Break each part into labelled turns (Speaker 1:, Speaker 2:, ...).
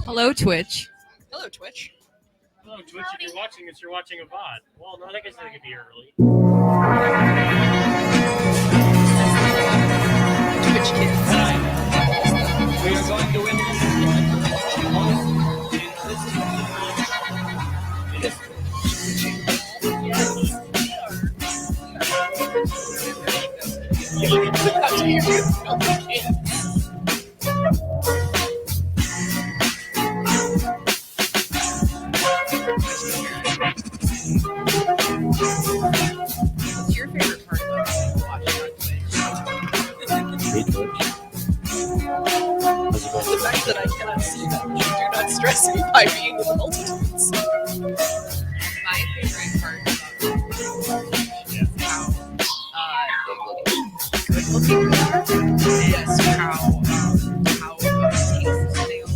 Speaker 1: Hello, Twitch.
Speaker 2: Hello, Twitch.
Speaker 3: Hello, Twitch. If you're watching this, you're watching a VOD. Well, no, I guess they could be early.
Speaker 2: Twitch kids.
Speaker 4: We are going to witness
Speaker 2: What's your favorite part of watching on Twitch?
Speaker 5: Hey, Twitch. How's it
Speaker 2: The fact that I cannot see them should do not stress me by being with multitudes. My favorite part is how good looking they are. Yes, how tasty they are.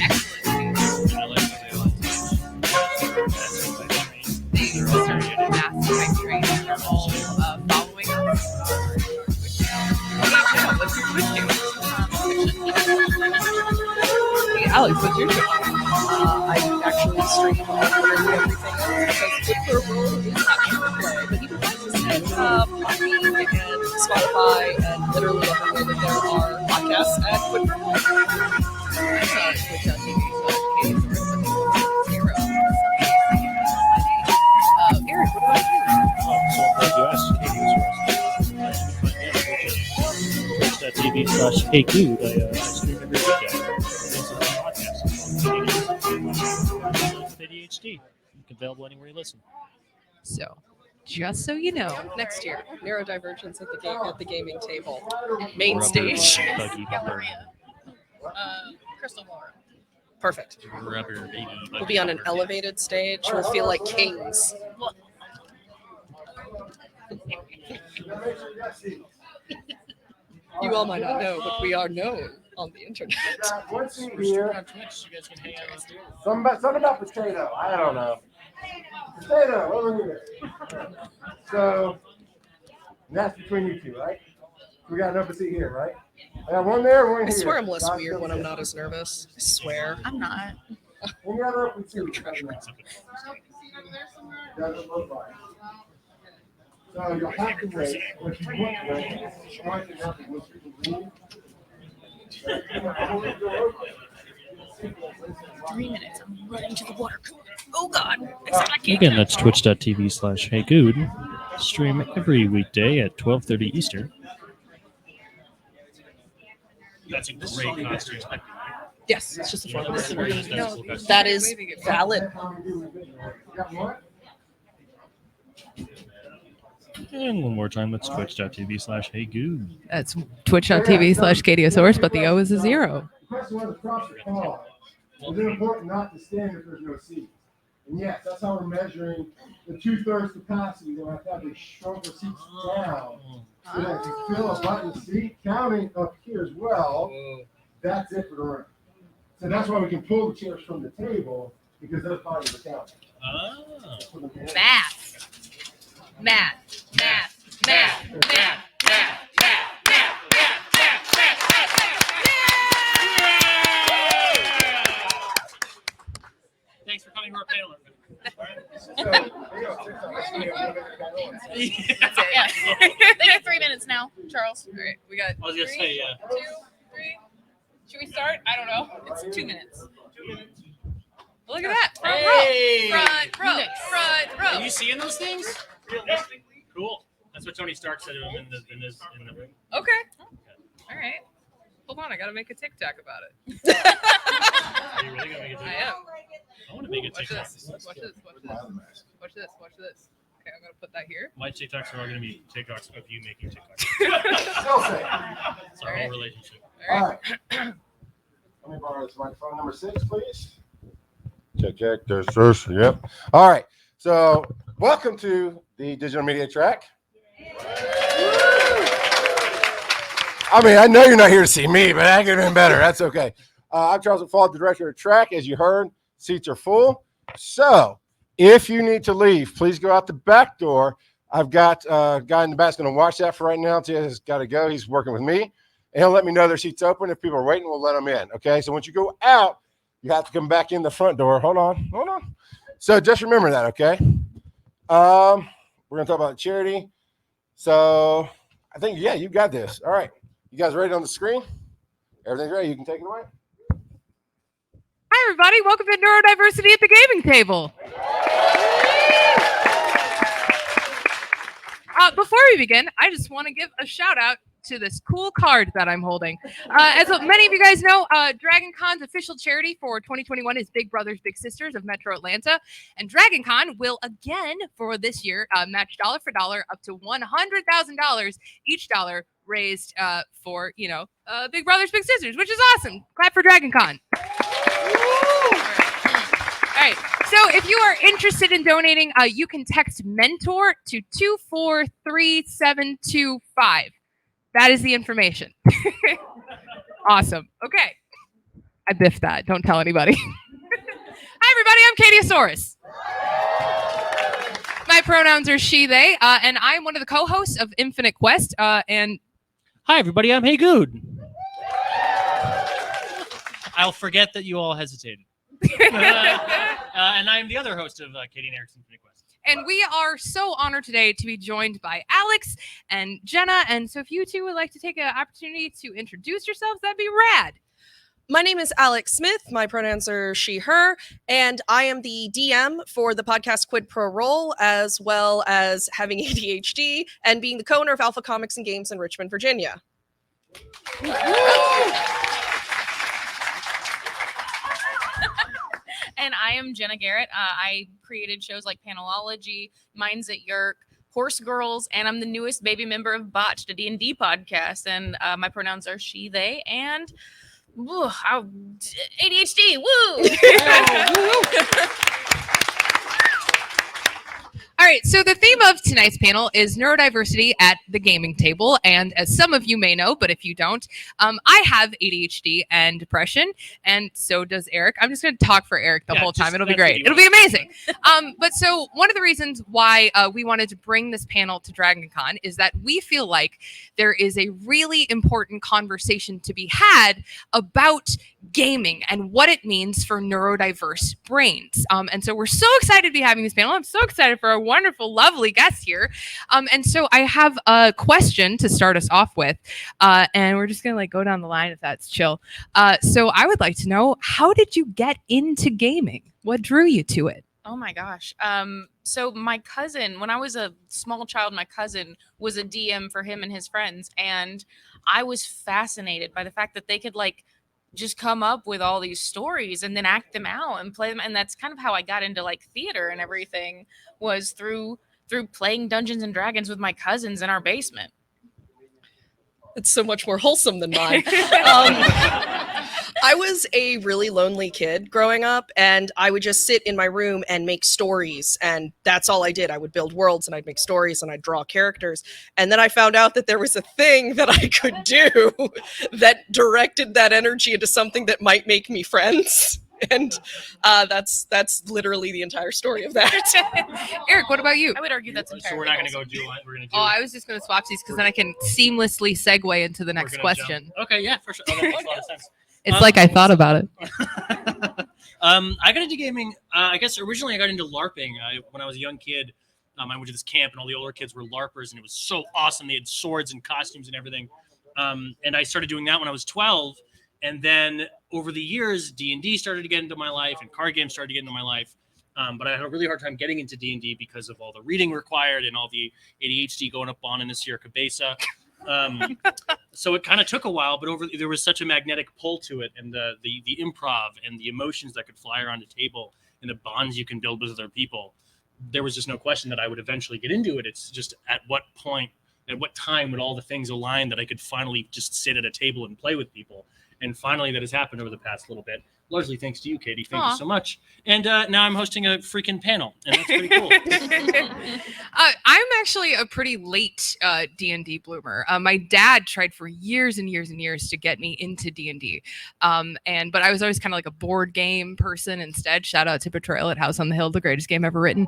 Speaker 2: Excellent taste.
Speaker 3: I like how they all
Speaker 2: They started a massive hype train. They're all following us. Hey, what's your Twitch channel? Hey, Alex, what's your Twitch channel? I actually stream literally everything because Good Purple is actually play, but you can find us at Podbean and Spotify and literally everywhere that there are podcasts at Good Purple. Eric, what about you?
Speaker 5: So I'm glad you asked, CatieOsaurus. Twitch.tv/HeyGude. I stream every weekend. This is a podcast called ADHD. It's available anywhere you listen.
Speaker 1: So, just so you know,
Speaker 2: Next year, Neurodivergence at the gaming table. Main
Speaker 5: Rubber
Speaker 2: stage.
Speaker 5: Buggy bumper.
Speaker 2: Crystal Ball. Perfect.
Speaker 5: Rubber baby.
Speaker 2: We'll be on an elevated stage. We'll feel like kings. You all might not know, but we are known on the internet.
Speaker 6: One seat
Speaker 3: We're streaming
Speaker 6: here.
Speaker 3: on Twitch. You guys can hang out on Twitch.
Speaker 6: Something about potato. I don't know. Potato over here. So that's between you two, right? We got an open seat here, right? I got one there, one
Speaker 2: I
Speaker 6: here.
Speaker 2: swear I'm less weird when I'm not as nervous. I swear.
Speaker 1: I'm not.
Speaker 6: And the other open seat.
Speaker 2: You're a treasure.
Speaker 6: Doesn't look like. So you'll have to wait. If you want to wait, try to have to whisper to leave.
Speaker 1: 3 minutes. I'm running to the water cooler. Oh, God.
Speaker 5: Again, that's twitch.tv/HeyGude. Stream every weekday at 12:30 Eastern.
Speaker 3: That's a great costume.
Speaker 2: Yes, it's just a fun
Speaker 3: That's a
Speaker 2: one.
Speaker 3: very nice cool costume.
Speaker 2: That is valid.
Speaker 6: Got one?
Speaker 5: And one more time, that's twitch.tv/HeyGude.
Speaker 1: That's twitch.tv/CatieOsaurus, but the O is a 0.
Speaker 6: The question was across the hall. Is it important not to stand if there's no seats? And yes, that's how we're measuring the 2/3 capacity. We'll have to have the shrunker seats down. So that if you fill a button seat, counting up here as well, that's it for the room. So that's why we can pull the chairs from the table, because those bodies are counted.
Speaker 3: Ah.
Speaker 1: Math.
Speaker 3: Thanks for coming to our panel.
Speaker 2: Yeah. They get 3 minutes now, Charles. All right, we got
Speaker 3: I was gonna say, yeah.
Speaker 2: 2, 3. Should we start? I don't know. It's 2 minutes. Look at that. Front
Speaker 3: Hey!
Speaker 2: row. Front row.
Speaker 3: Are you seeing those things? Cool. That's what Tony Stark said to him in the room.
Speaker 2: Okay. All right. Hold on, I gotta make a TikTok about it.
Speaker 3: Are you really gonna make it?
Speaker 2: I am.
Speaker 3: I want to make a
Speaker 2: Watch
Speaker 3: TikTok.
Speaker 2: this. Watch this. Okay, I'm gonna put that here.
Speaker 3: My TikToks are all gonna be TikToks of you making TikToks.
Speaker 6: Still say.
Speaker 3: It's our whole relationship.
Speaker 2: All
Speaker 6: All
Speaker 2: right.
Speaker 6: right. Let me borrow this microphone number 6, please. Check. There's. Yep. All right. So, welcome to the digital media track. I mean, I know you're not here to see me, but that could have been better. That's okay. I'm Charles McFall, the director of track. As you heard, seats are full. So, if you need to leave, please go out the back door. I've got a guy in the back going to watch that for right now. Tia has got to go. He's working with me. And he'll let me know their seat's open. If people are waiting, we'll let them in. Okay. So once you go out, you have to come back in the front door. Hold on. So just remember that, okay? We're gonna talk about charity. So I think, yeah, you got this. All right, you guys ready on the screen? Everything's ready. You can take it away.
Speaker 1: Hi, everybody. Welcome to Neurodiversity at the Gaming Table. Before we begin, I just want to give a shout out to this cool card that I'm holding. As many of you guys know, Dragon Con's official charity for 2021 is Big Brothers Big Sisters of Metro Atlanta, and Dragon Con will again for this year match dollar for dollar up to $100,000 each dollar raised for Big Brothers Big Sisters, which is awesome. Clap for Dragon Con. All right. So if you are interested in donating, you can text mentor to 243725. That is the information. Awesome. Okay. I biffed that. Don't tell anybody. Hi, everybody. I'm CatieOsaurus. My pronouns are she, they, and I'm one of the co-hosts of Infinite Quest. And
Speaker 5: Hi, everybody. I'm HeyGude. I'll forget that you all hesitated. And I'm the other host of Katie and Eric's Infinite Quest.
Speaker 1: And we are so honored today to be joined by Alex and Jenna. And so if you two would like to take an opportunity to introduce yourselves, that'd be rad.
Speaker 2: My name is Alex Smith. My pronouns are she, her, and I am the DM for the podcast Quid Pro Roll, as well as having ADHD and being the co-owner of Alpha Comics and Games in Richmond, Virginia.
Speaker 7: And I am Jenna Garrett. I created shows like Panelology, Minds at Yerk, Horse Girls, and I'm the newest baby member of Botched, a D&D podcast. And my pronouns are she, they, and ADHD. Woo!
Speaker 1: All right, so the theme of tonight's panel is neurodiversity at the gaming table. And as some of you may know, but if you don't, I have ADHD and depression, and so does Eric. I'm just going to talk for Eric the whole time. It'll be great. It'll be amazing. But so one of the reasons why we wanted to bring this panel to Dragon Con is that we feel like there is a really important conversation to be had about gaming and what it means for neurodiverse brains. And so we're so excited to be having this panel. I'm so excited for a wonderful, lovely guest here. And so I have a question to start us off with, and we're just gonna go down the line if that's chill. So I would like to know, how did you get into gaming? What drew you to it?
Speaker 7: Oh my gosh. So my cousin, when I was a small child, my cousin was a DM for him and his friends. And I was fascinated by the fact that they could just come up with all these stories and then act them out and play them. And that's kind of how I got into theater and everything, was through playing Dungeons and Dragons with my cousins in our basement.
Speaker 2: It's so much more wholesome than mine. I was a really lonely kid growing up, and I would just sit in my room and make stories, and that's all I did. I would build worlds, and I'd make stories, and I'd draw characters. And then I found out that there was a thing that I could do that directed that energy into something that might make me friends. And that's literally the entire story of that.
Speaker 1: Eric, what about you?
Speaker 7: I would argue that's entirely
Speaker 3: So we're not going to
Speaker 7: wholesome.
Speaker 3: go do it. We're going to do
Speaker 1: Oh, I was just going to swap these because then I can seamlessly segue into the next question.
Speaker 3: Okay, yeah, for sure. Oh, that makes a lot of sense.
Speaker 1: It's like I thought about it.
Speaker 3: I got into gaming. I guess originally I got into LARPing when I was a young kid. I went to this camp and all the older kids were LARPers, and it was so awesome. They had swords and costumes and everything. And I started doing that when I was 12. And then over the years, D&D started to get into my life, and card games started to get into my life. But I had a really hard time getting into D&D because of all the reading required and all the ADHD going up on in the Sierra Cabeza. So it kind of took a while, but there was such a magnetic pull to it, and the improv and the emotions that could fly around the table and the bonds you can build with other people. There was just no question that I would eventually get into it. It's just at what time would all the things align that I could finally just sit at a table and play with people. And finally, that has happened over the past little bit, largely thanks to you, Katie. Thank you so much. And now I'm hosting a freaking panel, and that's pretty cool.
Speaker 1: I'm actually a pretty late D&D bloomer. My dad tried for years and years and years to get me into D&D, but I was always kind of like a board game person instead. Shout out to Betrayal at House on the Hill, the greatest game ever written.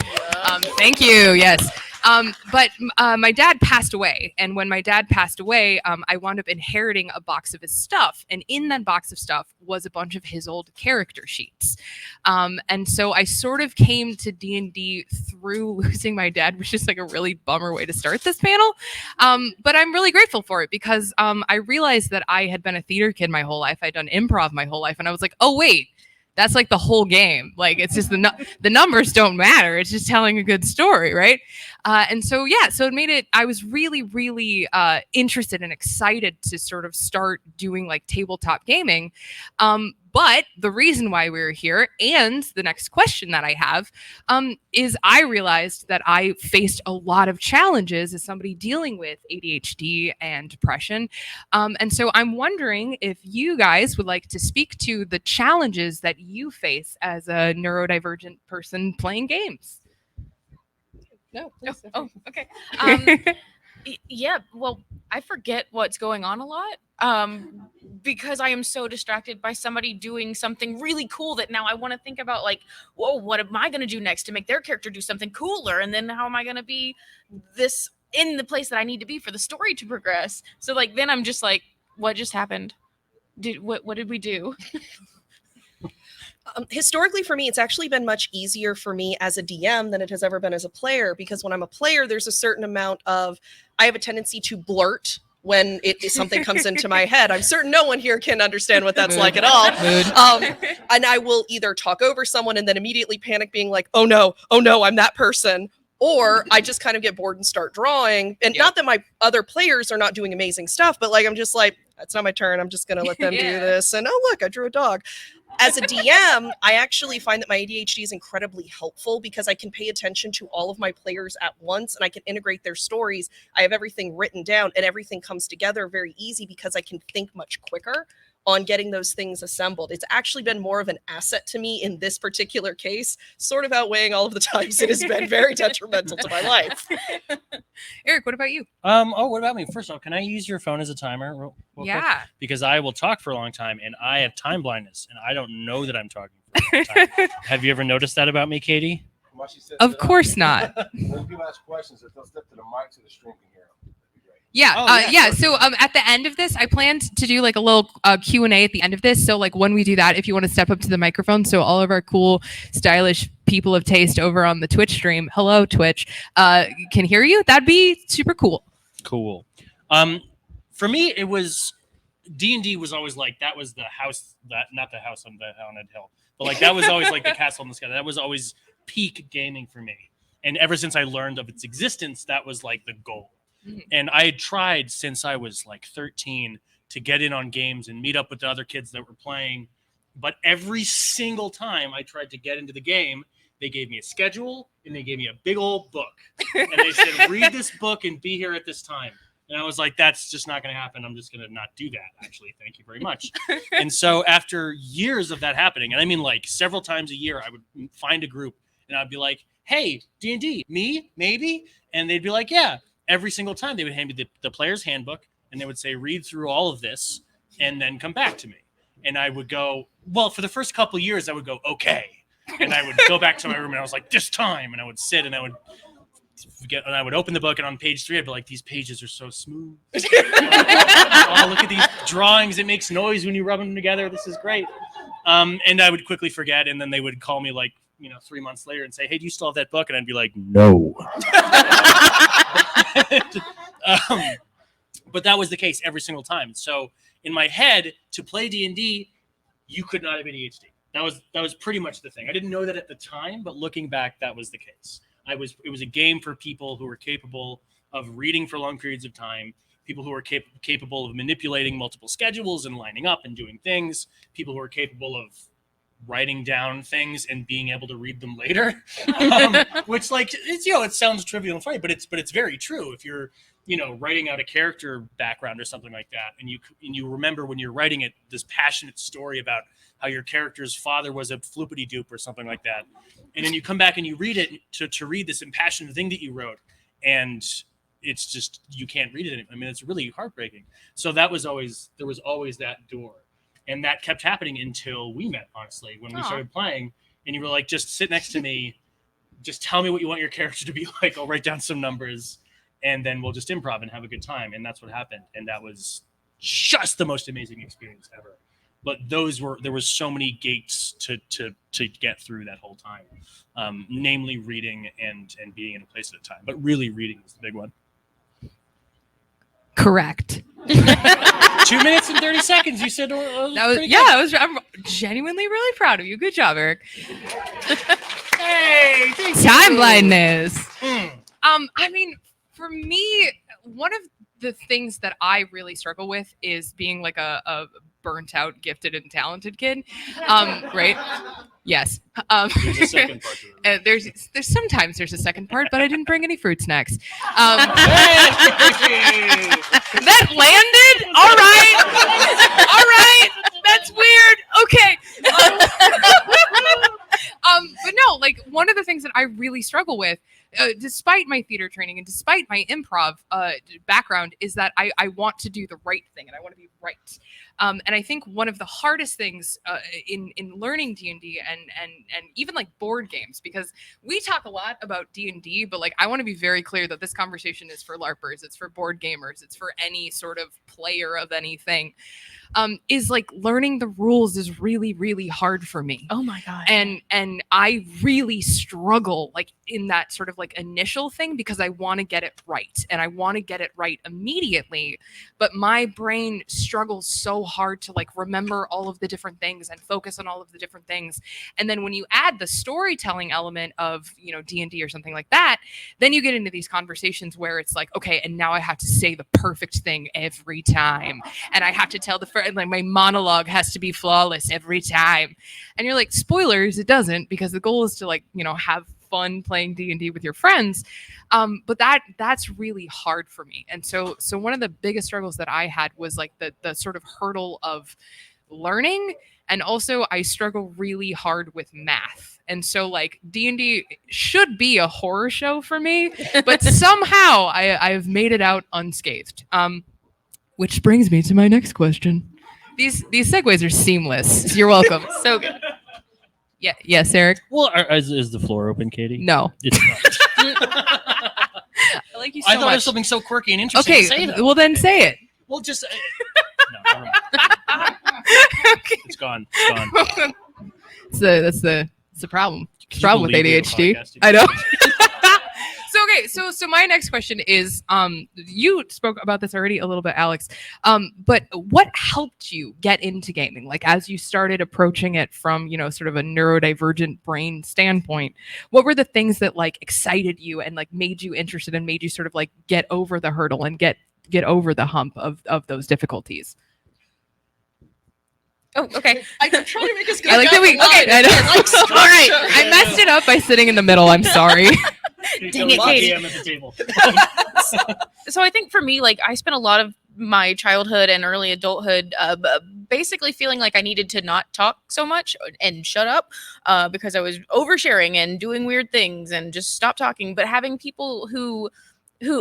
Speaker 1: Thank you. Yes. But my dad passed away, and when my dad passed away, I wound up inheriting a box of his stuff, and in that box of stuff was a bunch of his old character sheets. And so I sort of came to D&D through losing my dad, which is like a really bummer way to start this panel. But I'm really grateful for it because I realized that I had been a theater kid my whole life. I'd done improv my whole life, and I was like, oh wait, that's like the whole game. Like it's just the numbers don't matter. It's just telling a good story, right? And so yeah, so it made it. I was really, really interested and excited to sort of start doing like tabletop gaming. But the reason why we're here, and the next question that I have, is I realized that I faced a lot of challenges as somebody dealing with ADHD and depression. And so I'm wondering if you guys would like to speak to the challenges that you face as a neurodivergent person playing games. No.
Speaker 7: Oh, okay. Yeah, well, I forget what's going on a lot because I am so distracted by somebody doing something really cool that now I want to think about, like, whoa, what am I going to do next to make their character do something cooler? And then how am I going to be this in the place that I need to be for the story to progress? So, like, then I'm just like, what just happened? What did we do?
Speaker 2: Historically, for me, it's actually been much easier for me as a DM than it has ever been as a player, because when I'm a player, there's a certain amount of, I have a tendency to blurt when something comes into my head. I'm certain no one here can understand what that's like at all. And I will either talk over someone and then immediately panic, being like, oh no, I'm that person. Or I just kind of get bored and start drawing. And not that my other players are not doing amazing stuff, but like, I'm just like, it's not my turn. I'm just going to let them do this. And oh, look, I drew a dog. As a DM, I actually find that my ADHD is incredibly helpful because I can pay attention to all of my players at once and I can integrate their stories. I have everything written down and everything comes together very easy because I can think much quicker on getting those things assembled. It's actually been more of an asset to me in this particular case, sort of outweighing all of the times it has been very detrimental to my life.
Speaker 1: Eric, what about you?
Speaker 3: What about me? First off, can I use your phone as a timer real quick? Because I will talk for a long time and I have time blindness and I don't know that I'm talking for a long time. Have you ever noticed that about me, Katie?
Speaker 1: Of course not.
Speaker 6: When people ask questions, if they'll step to the mic so the stream can hear them.
Speaker 1: Yeah. So at the end of this, I planned to do like a little Q&A at the end of this. So like when we do that, if you want to step up to the microphone, so all of our cool, stylish people of taste over on the Twitch stream, hello Twitch, can hear you. That'd be super cool.
Speaker 3: Cool. For me, it was D&D was always like, that was the house, that not the house on the haunted hill, but like that was always like the castle in the sky. That was always peak gaming for me. And ever since I learned of its existence, that was like the goal. And I had tried since I was like 13 to get in on games and meet up with the other kids that were playing. But every single time I tried to get into the game, they gave me a schedule and they gave me a big old book. And they said, read this book and be here at this time. And I was like, that's just not going to happen. I'm just going to not do that, actually. Thank you very much. And so after years of that happening, and I mean like several times a year, I would find a group and I'd be like, hey, D&D, me, maybe? And they'd be like, yeah. Every single time they would hand me the player's handbook and they would say, read through all of this and then come back to me. And I would go, well, for the first couple of years, I would go, okay. And I would go back to my room and I was like, this time. And I would sit and I would open the book and on page 3, I'd be like, these pages are so smooth. Oh, look at these drawings. It makes noise when you rub them together. This is great. And I would quickly forget. And then they would call me like, 3 months later and say, hey, do you still have that book? And I'd be like, no. But that was the case every single time. So in my head, to play D&D, you could not have ADHD. That was pretty much the thing. I didn't know that at the time, but looking back, that was the case. It was a game for people who were capable of reading for long periods of time, people who were capable of manipulating multiple schedules and lining up and doing things, people who were capable of writing down things and being able to read them later, which like it's it sounds trivial and funny, but it's very true. If you're writing out a character background or something like that, and you remember when you're writing it, this passionate story about how your character's father was a floopity doop or something like that, and then you come back and you read it to read this impassioned thing that you wrote, and it's just you can't read it anymore. I mean, it's really heartbreaking. So there was always that door. And that kept happening until we met, honestly, when we started playing. And you were like, just sit next to me, just tell me what you want your character to be like. I'll write down some numbers, and then we'll just improv and have a good time. And that's what happened. And that was just the most amazing experience ever. But there was so many gates to get through that whole time, namely reading and being in a place at a time. But really, reading was the big one.
Speaker 1: Correct.
Speaker 3: 2 minutes and 30 seconds. You said
Speaker 1: I'm genuinely really proud of you. Good job, Eric.
Speaker 3: Hey, thank you.
Speaker 1: Time blindness. I mean, for me, one of the things that I really struggle with is being like a burnt out, gifted, and talented kid. Right? Yes.
Speaker 3: There's a second part to it.
Speaker 1: There's sometimes there's a second part, but I didn't bring any fruit snacks. That landed. All right. That's weird. Okay. But no, like one of the things that I really struggle with, despite my theater training and despite my improv background, is that I want to do the right thing and I want to be right. And I think one of the hardest things in learning D&D and even like board games, because we talk a lot about D&D, but like I want to be very clear that this conversation is for LARPers, it's for board gamers, it's for any sort of player of anything. Is like learning the rules is really, really hard for me.
Speaker 7: Oh my God.
Speaker 1: And I really struggle like in that sort of like initial thing because I want to get it right and I want to get it right immediately. But my brain struggles so hard to like remember all of the different things and focus on all of the different things. And then when you add the storytelling element of, D&D or something like that, then you get into these conversations where it's like, okay, and now I have to say the perfect thing every time. And I have to tell like my monologue has to be flawless every time. And you're like, spoilers, it doesn't, because the goal is to like, have fun playing D&D with your friends. But that's really hard for me. And so one of the biggest struggles that I had was like the sort of hurdle of learning. And also I struggle really hard with math. And so like D&D should be a horror show for me, but somehow I've made it out unscathed. Which brings me to my next question. These segues are seamless. You're welcome.
Speaker 7: So good.
Speaker 1: Yeah. Yes, Eric.
Speaker 5: Well, is the floor open, Katie?
Speaker 1: No.
Speaker 5: It's not.
Speaker 1: I like you so
Speaker 3: I thought
Speaker 1: much.
Speaker 3: it was something so quirky and interesting
Speaker 1: Okay.
Speaker 3: to say, though.
Speaker 1: Well, then say it.
Speaker 3: Well, just... no, never mind.
Speaker 1: Okay.
Speaker 3: It's gone. It's gone.
Speaker 1: That's the problem. It's the problem with
Speaker 3: believe we have a
Speaker 1: ADHD.
Speaker 3: podcast?
Speaker 1: I know. So my next question is, you spoke about this already a little bit, Alex, but what helped you get into gaming? Like as you started approaching it from, sort of a neurodivergent brain standpoint, what were the things that like excited you and like made you interested and made you sort of like get over the hurdle and get over the hump of those difficulties?
Speaker 7: Oh, okay.
Speaker 2: I'm trying to make us go.
Speaker 1: I like that we. Okay, I know. All right, I messed it up by sitting in the middle. I'm sorry.
Speaker 7: Dang it, Katie.
Speaker 3: DM at the table.
Speaker 7: So I think for me, like I spent a lot of my childhood and early adulthood basically feeling like I needed to not talk so much and shut up because I was oversharing and doing weird things and just stop talking. But having people who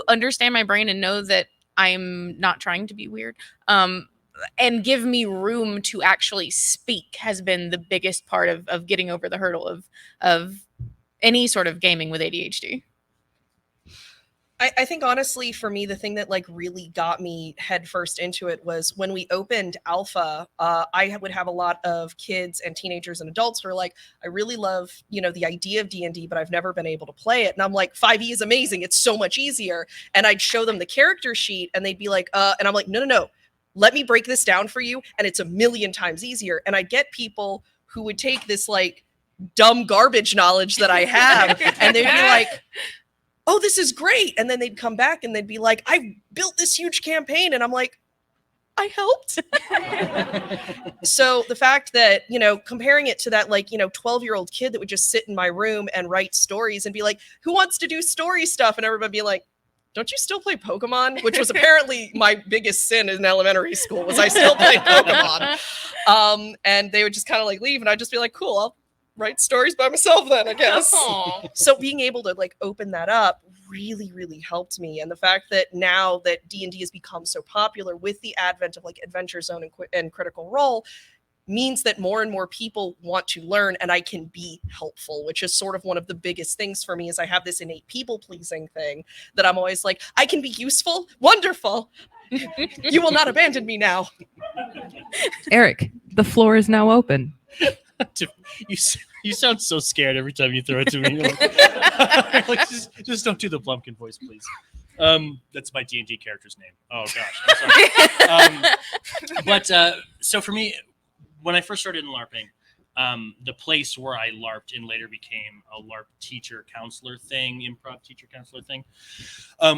Speaker 7: understand my brain and know that I'm not trying to be weird and give me room to actually speak has been the biggest part of getting over the hurdle of any sort of gaming with ADHD.
Speaker 2: I think honestly, for me, the thing that like really got me headfirst into it was when we opened Alpha. I would have a lot of kids and teenagers and adults who are like, I really love, the idea of D&D, but I've never been able to play it. And I'm like, 5e is amazing. It's so much easier. And I'd show them the character sheet and they'd be like, and I'm like, no. Let me break this down for you. And it's 1,000,000 times easier. And I get people who would take this like dumb garbage knowledge that I have and they'd be like, oh, this is great. And then they'd come back and they'd be like, I built this huge campaign. And I'm like, I helped. So the fact that, comparing it to that, 12-year-old kid that would just sit in my room and write stories and be like, who wants to do story stuff? And everybody be like, don't you still play Pokemon? Which was apparently my biggest sin in elementary school was I still played Pokemon. And they would just kind of leave and I'd just be like, cool, I'll write stories by myself then, I guess. So being able to open that up really, really helped me. And the fact that now that D&D has become so popular with the advent of Adventure Zone and Critical Role, means that more and more people want to learn and I can be helpful, which is sort of one of the biggest things for me is I have this innate people-pleasing thing that I'm always like, I can be useful. Wonderful. You will not abandon me now.
Speaker 1: Eric, the floor is now open.
Speaker 3: You sound so scared every time you throw it to me. You're like, like, just don't do the Plumpkin voice, please. That's my D&D character's name. Oh gosh, I'm sorry. But so for me, when I first started in LARPing, the place where I LARPed and later became a LARP teacher counselor thing, improv teacher counselor thing,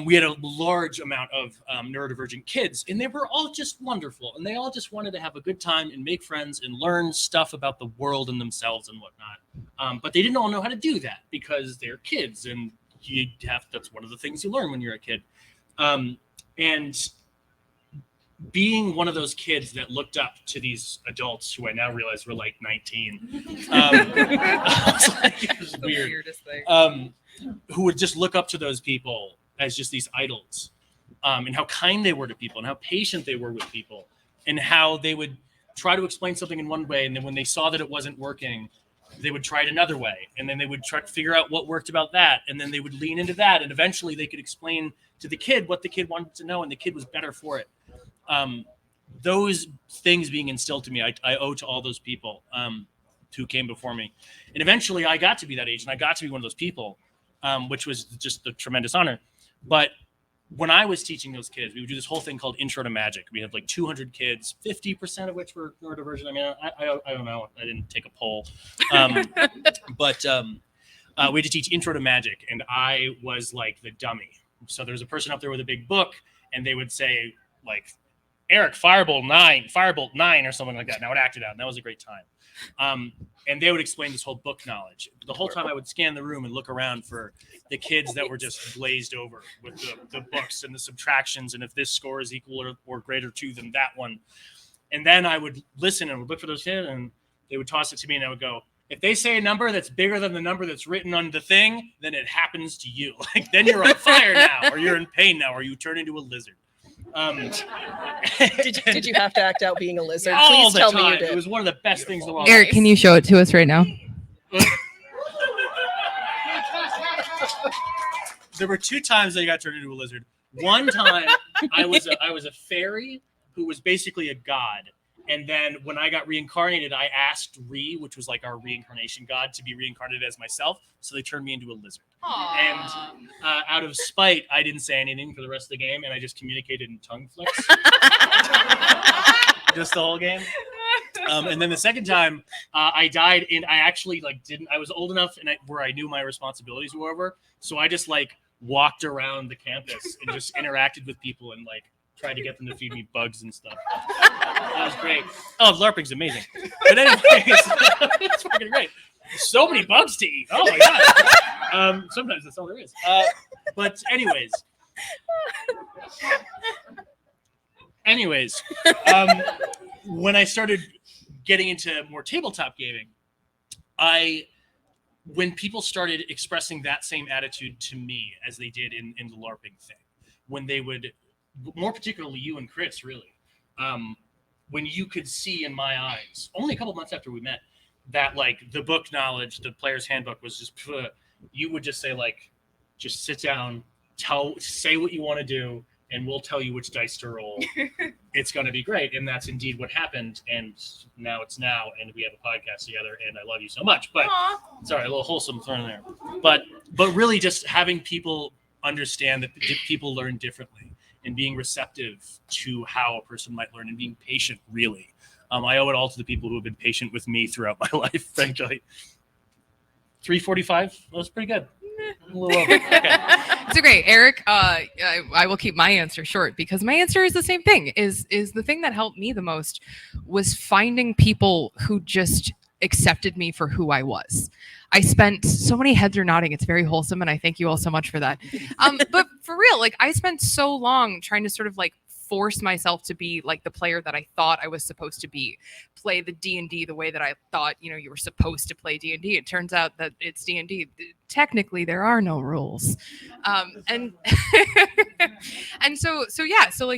Speaker 3: we had a large amount of neurodivergent kids, and they were all just wonderful, and they all just wanted to have a good time and make friends and learn stuff about the world and themselves and whatnot. But they didn't all know how to do that because they're kids, and that's one of the things you learn when you're a kid. And being one of those kids that looked up to these adults who I now realize were like 19, it was weird.
Speaker 1: Weirdest thing.
Speaker 3: Who would just look up to those people as just these idols, and how kind they were to people and how patient they were with people and how they would try to explain something in one way. And then when they saw that it wasn't working, they would try it another way. And then they would try to figure out what worked about that. And then they would lean into that. And eventually they could explain to the kid what the kid wanted to know. And the kid was better for it. Those things being instilled to me, I owe to all those people who came before me. And eventually I got to be that age and I got to be one of those people, which was just a tremendous honor. But when I was teaching those kids, we would do this whole thing called Intro to Magic. We had like 200 kids, 50% of which were neurodivergent. I mean, I don't know. I didn't take a poll. But we had to teach Intro to Magic, and I was like the dummy. So there was a person up there with a big book, and they would say, like, Eric, Firebolt 9, or something like that. And I would act it out, and that was a great time. And they would explain this whole book knowledge. The whole time I would scan the room and look around for the kids that were just glazed over with the books and the subtractions, and if this score is equal or greater to than that one. And then I would listen and would look for those kids, and they would toss it to me, and I would go, if they say a number that's bigger than the number that's written on the thing, then it happens to you. Like, then you're on fire now, or you're in pain now, or you turn into a lizard.
Speaker 2: Did you have to act out being a lizard?
Speaker 3: All
Speaker 2: Please
Speaker 3: the
Speaker 2: tell
Speaker 3: time.
Speaker 2: me you did.
Speaker 3: It was one of the best things in the world.
Speaker 1: Eric, can you show it to us right now?
Speaker 3: There were 2 times I got turned into a lizard. One time I was a fairy who was basically a god. And then when I got reincarnated, I asked Re, which was like our reincarnation god, to be reincarnated as myself. So they turned me into a lizard.
Speaker 1: Aww.
Speaker 3: And out of spite, I didn't say anything for the rest of the game, and I just communicated in tongue flicks. Just the whole game. And then the second time, I died, and I actually I was old enough where I knew my responsibilities were over. So I just walked around the campus and just interacted with people and tried to get them to feed me bugs and stuff. That was great. Oh, LARPing's amazing. But anyways, it's fucking great. So many bugs to eat. Oh my god. Sometimes that's all there is. But anyways, when I started getting into more tabletop gaming, when people started expressing that same attitude to me as they did in the LARPing thing, when they would, more particularly you and Chris, really, when you could see in my eyes, only a couple months after we met, that the book knowledge, the player's handbook was just, you would just say just sit down, say what you want to do, and we'll tell you which dice to roll. It's going to be great. And that's indeed what happened. And now it's now, and we have a podcast together, and I love you so much. But sorry, a little wholesome thrown there. But really just having people understand that people learn differently and being receptive to how a person might learn and being patient, really. I owe it all to the people who have been patient with me throughout my life, frankly. 3:45? That was pretty good. A little over. Okay.
Speaker 1: It's great, Eric. I will keep my answer short because my answer is the same thing. Is the thing that helped me the most was finding people who just accepted me for who I was. I spent so many heads are nodding. It's very wholesome, and I thank you all so much for that. But for real, I spent so long trying to sort of force myself to be the player that I thought I was supposed to be, play the D&D the way that I thought, you were supposed to play D&D. It turns out that it's D&D. Technically, there are no rules. And and so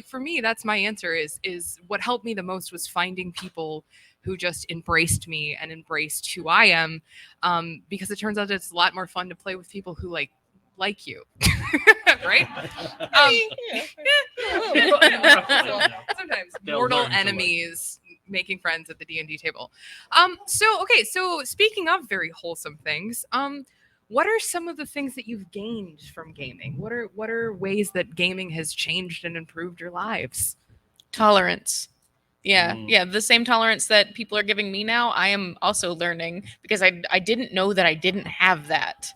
Speaker 1: for me, that's my answer is what helped me the most was finding people who just embraced me and embraced who I am, because it turns out it's a lot more fun to play with people who like you. Right? Sometimes
Speaker 3: They'll
Speaker 1: mortal
Speaker 3: learn to like
Speaker 1: enemies making friends at the D&D table. So speaking of very wholesome things, what are some of the things that you've gained from gaming? What are ways that gaming has changed and improved your lives?
Speaker 7: Tolerance. Yeah, the same tolerance that people are giving me now, I am also learning, because I didn't know that I didn't have that.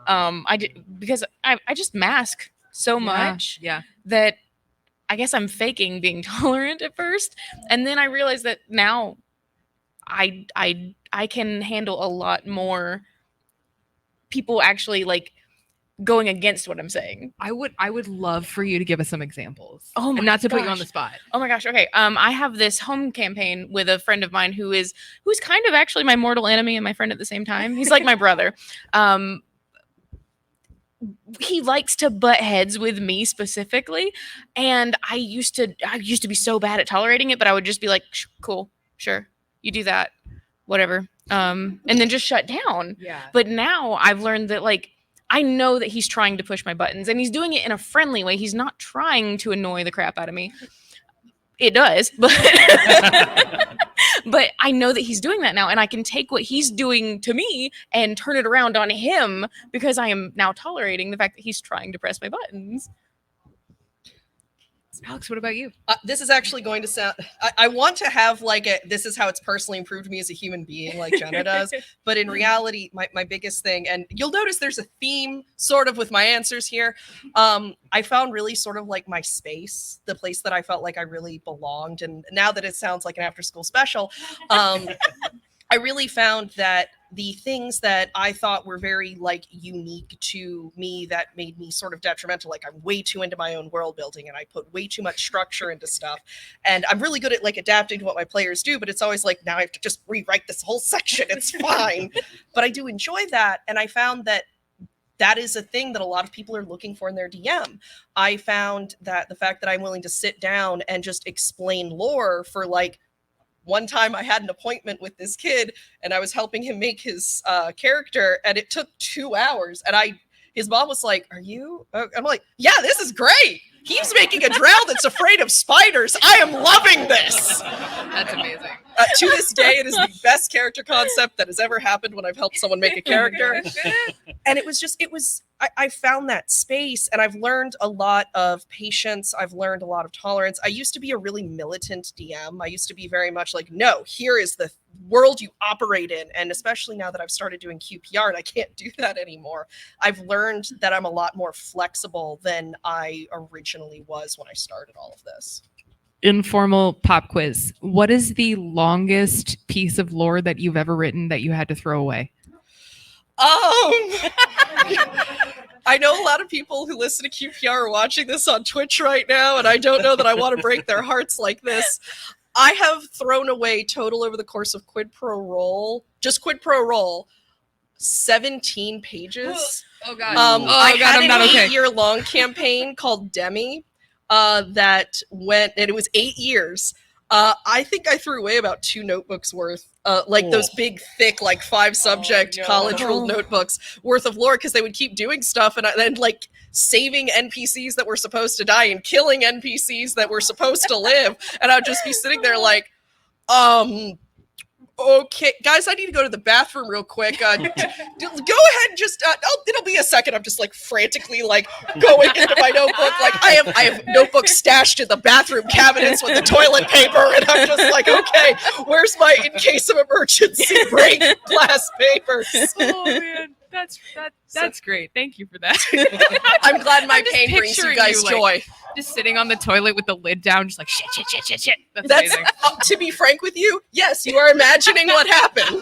Speaker 7: Because I just mask so much that I guess I'm faking being tolerant at first, and then I realized that now I can handle a lot more people actually like going against what I'm saying.
Speaker 1: I would love for you to give us some examples.
Speaker 7: Oh my
Speaker 1: and not to put you on
Speaker 7: gosh.
Speaker 1: the spot.
Speaker 7: Oh my gosh. Okay. I have this home campaign with a friend of mine who's kind of actually my mortal enemy and my friend at the same time. He's like my brother. He likes to butt heads with me specifically, and I used to be so bad at tolerating it, but I would just be like, cool, sure, you do that, whatever, and then just shut down.
Speaker 1: Yeah.
Speaker 7: But now I've learned that, like, I know that he's trying to push my buttons, and he's doing it in a friendly way. He's not trying to annoy the crap out of me. It does, but but I know that he's doing that now, and I can take what he's doing to me and turn it around on him, because I am now tolerating the fact that he's trying to press my buttons.
Speaker 1: Alex, what about you?
Speaker 2: This is actually going to sound, I want to have like this is how it's personally improved me as a human being, like Jenna does. But in reality, my biggest thing, and you'll notice there's a theme sort of with my answers here. I found really sort of like my space, the place that I felt like I really belonged. And now that it sounds like an after school special, I really found that the things that I thought were very like unique to me that made me sort of detrimental, like I'm way too into my own world building and I put way too much structure into stuff. And I'm really good at like adapting to what my players do, but it's always like, now I have to just rewrite this whole section. It's fine. But I do enjoy that. And I found that that is a thing that a lot of people are looking for in their DM. I found that the fact that I'm willing to sit down and just explain lore for like, one time I had an appointment with this kid and I was helping him make his character, and it took 2 hours. And his mom was like, "Are you?" I'm like, "Yeah, this is great. He's making a drow that's afraid of spiders. I am loving this."
Speaker 1: That's amazing.
Speaker 2: To this day, it is the best character concept that has ever happened when I've helped someone make a character. And I found that space, and I've learned a lot of patience. I've learned a lot of tolerance. I used to be a really militant DM. I used to be very much like, no, here is the world you operate in. And especially now that I've started doing QPR and I can't do that anymore, I've learned that I'm a lot more flexible than I originally was when I started all of this.
Speaker 1: Informal pop quiz. What is the longest piece of lore that you've ever written that you had to throw away?
Speaker 2: I know a lot of people who listen to QPR are watching this on Twitch right now, and I don't know that I want to break their hearts like this. I have thrown away total over the course of Quid Pro Roll, 17 pages.
Speaker 1: Oh God!
Speaker 2: I had
Speaker 1: I'm not
Speaker 2: an
Speaker 1: okay.
Speaker 2: 8-year-long campaign called Demi that went, and it was 8 years. I think I threw away about 2 notebooks worth, those big, thick, like 5-subject college ruled notebooks worth of lore, because they would keep doing stuff and then like saving NPCs that were supposed to die and killing NPCs that were supposed to live. And I would just be sitting there like, okay, guys, I need to go to the bathroom real quick. Go ahead and just, it'll be a second. I'm just like frantically like going into my notebook. Like I have notebooks stashed in the bathroom cabinets with the toilet paper. And I'm just like, okay, where's my in case of emergency break glass papers?
Speaker 1: Oh man, that's great. Thank you for that.
Speaker 2: I'm glad my
Speaker 1: I'm just
Speaker 2: pain brings you
Speaker 1: picturing
Speaker 2: guys
Speaker 1: you,
Speaker 2: joy.
Speaker 1: Just sitting on the toilet with the lid down, just like shit. That's amazing.
Speaker 2: To be frank with you, yes, you are imagining what happened.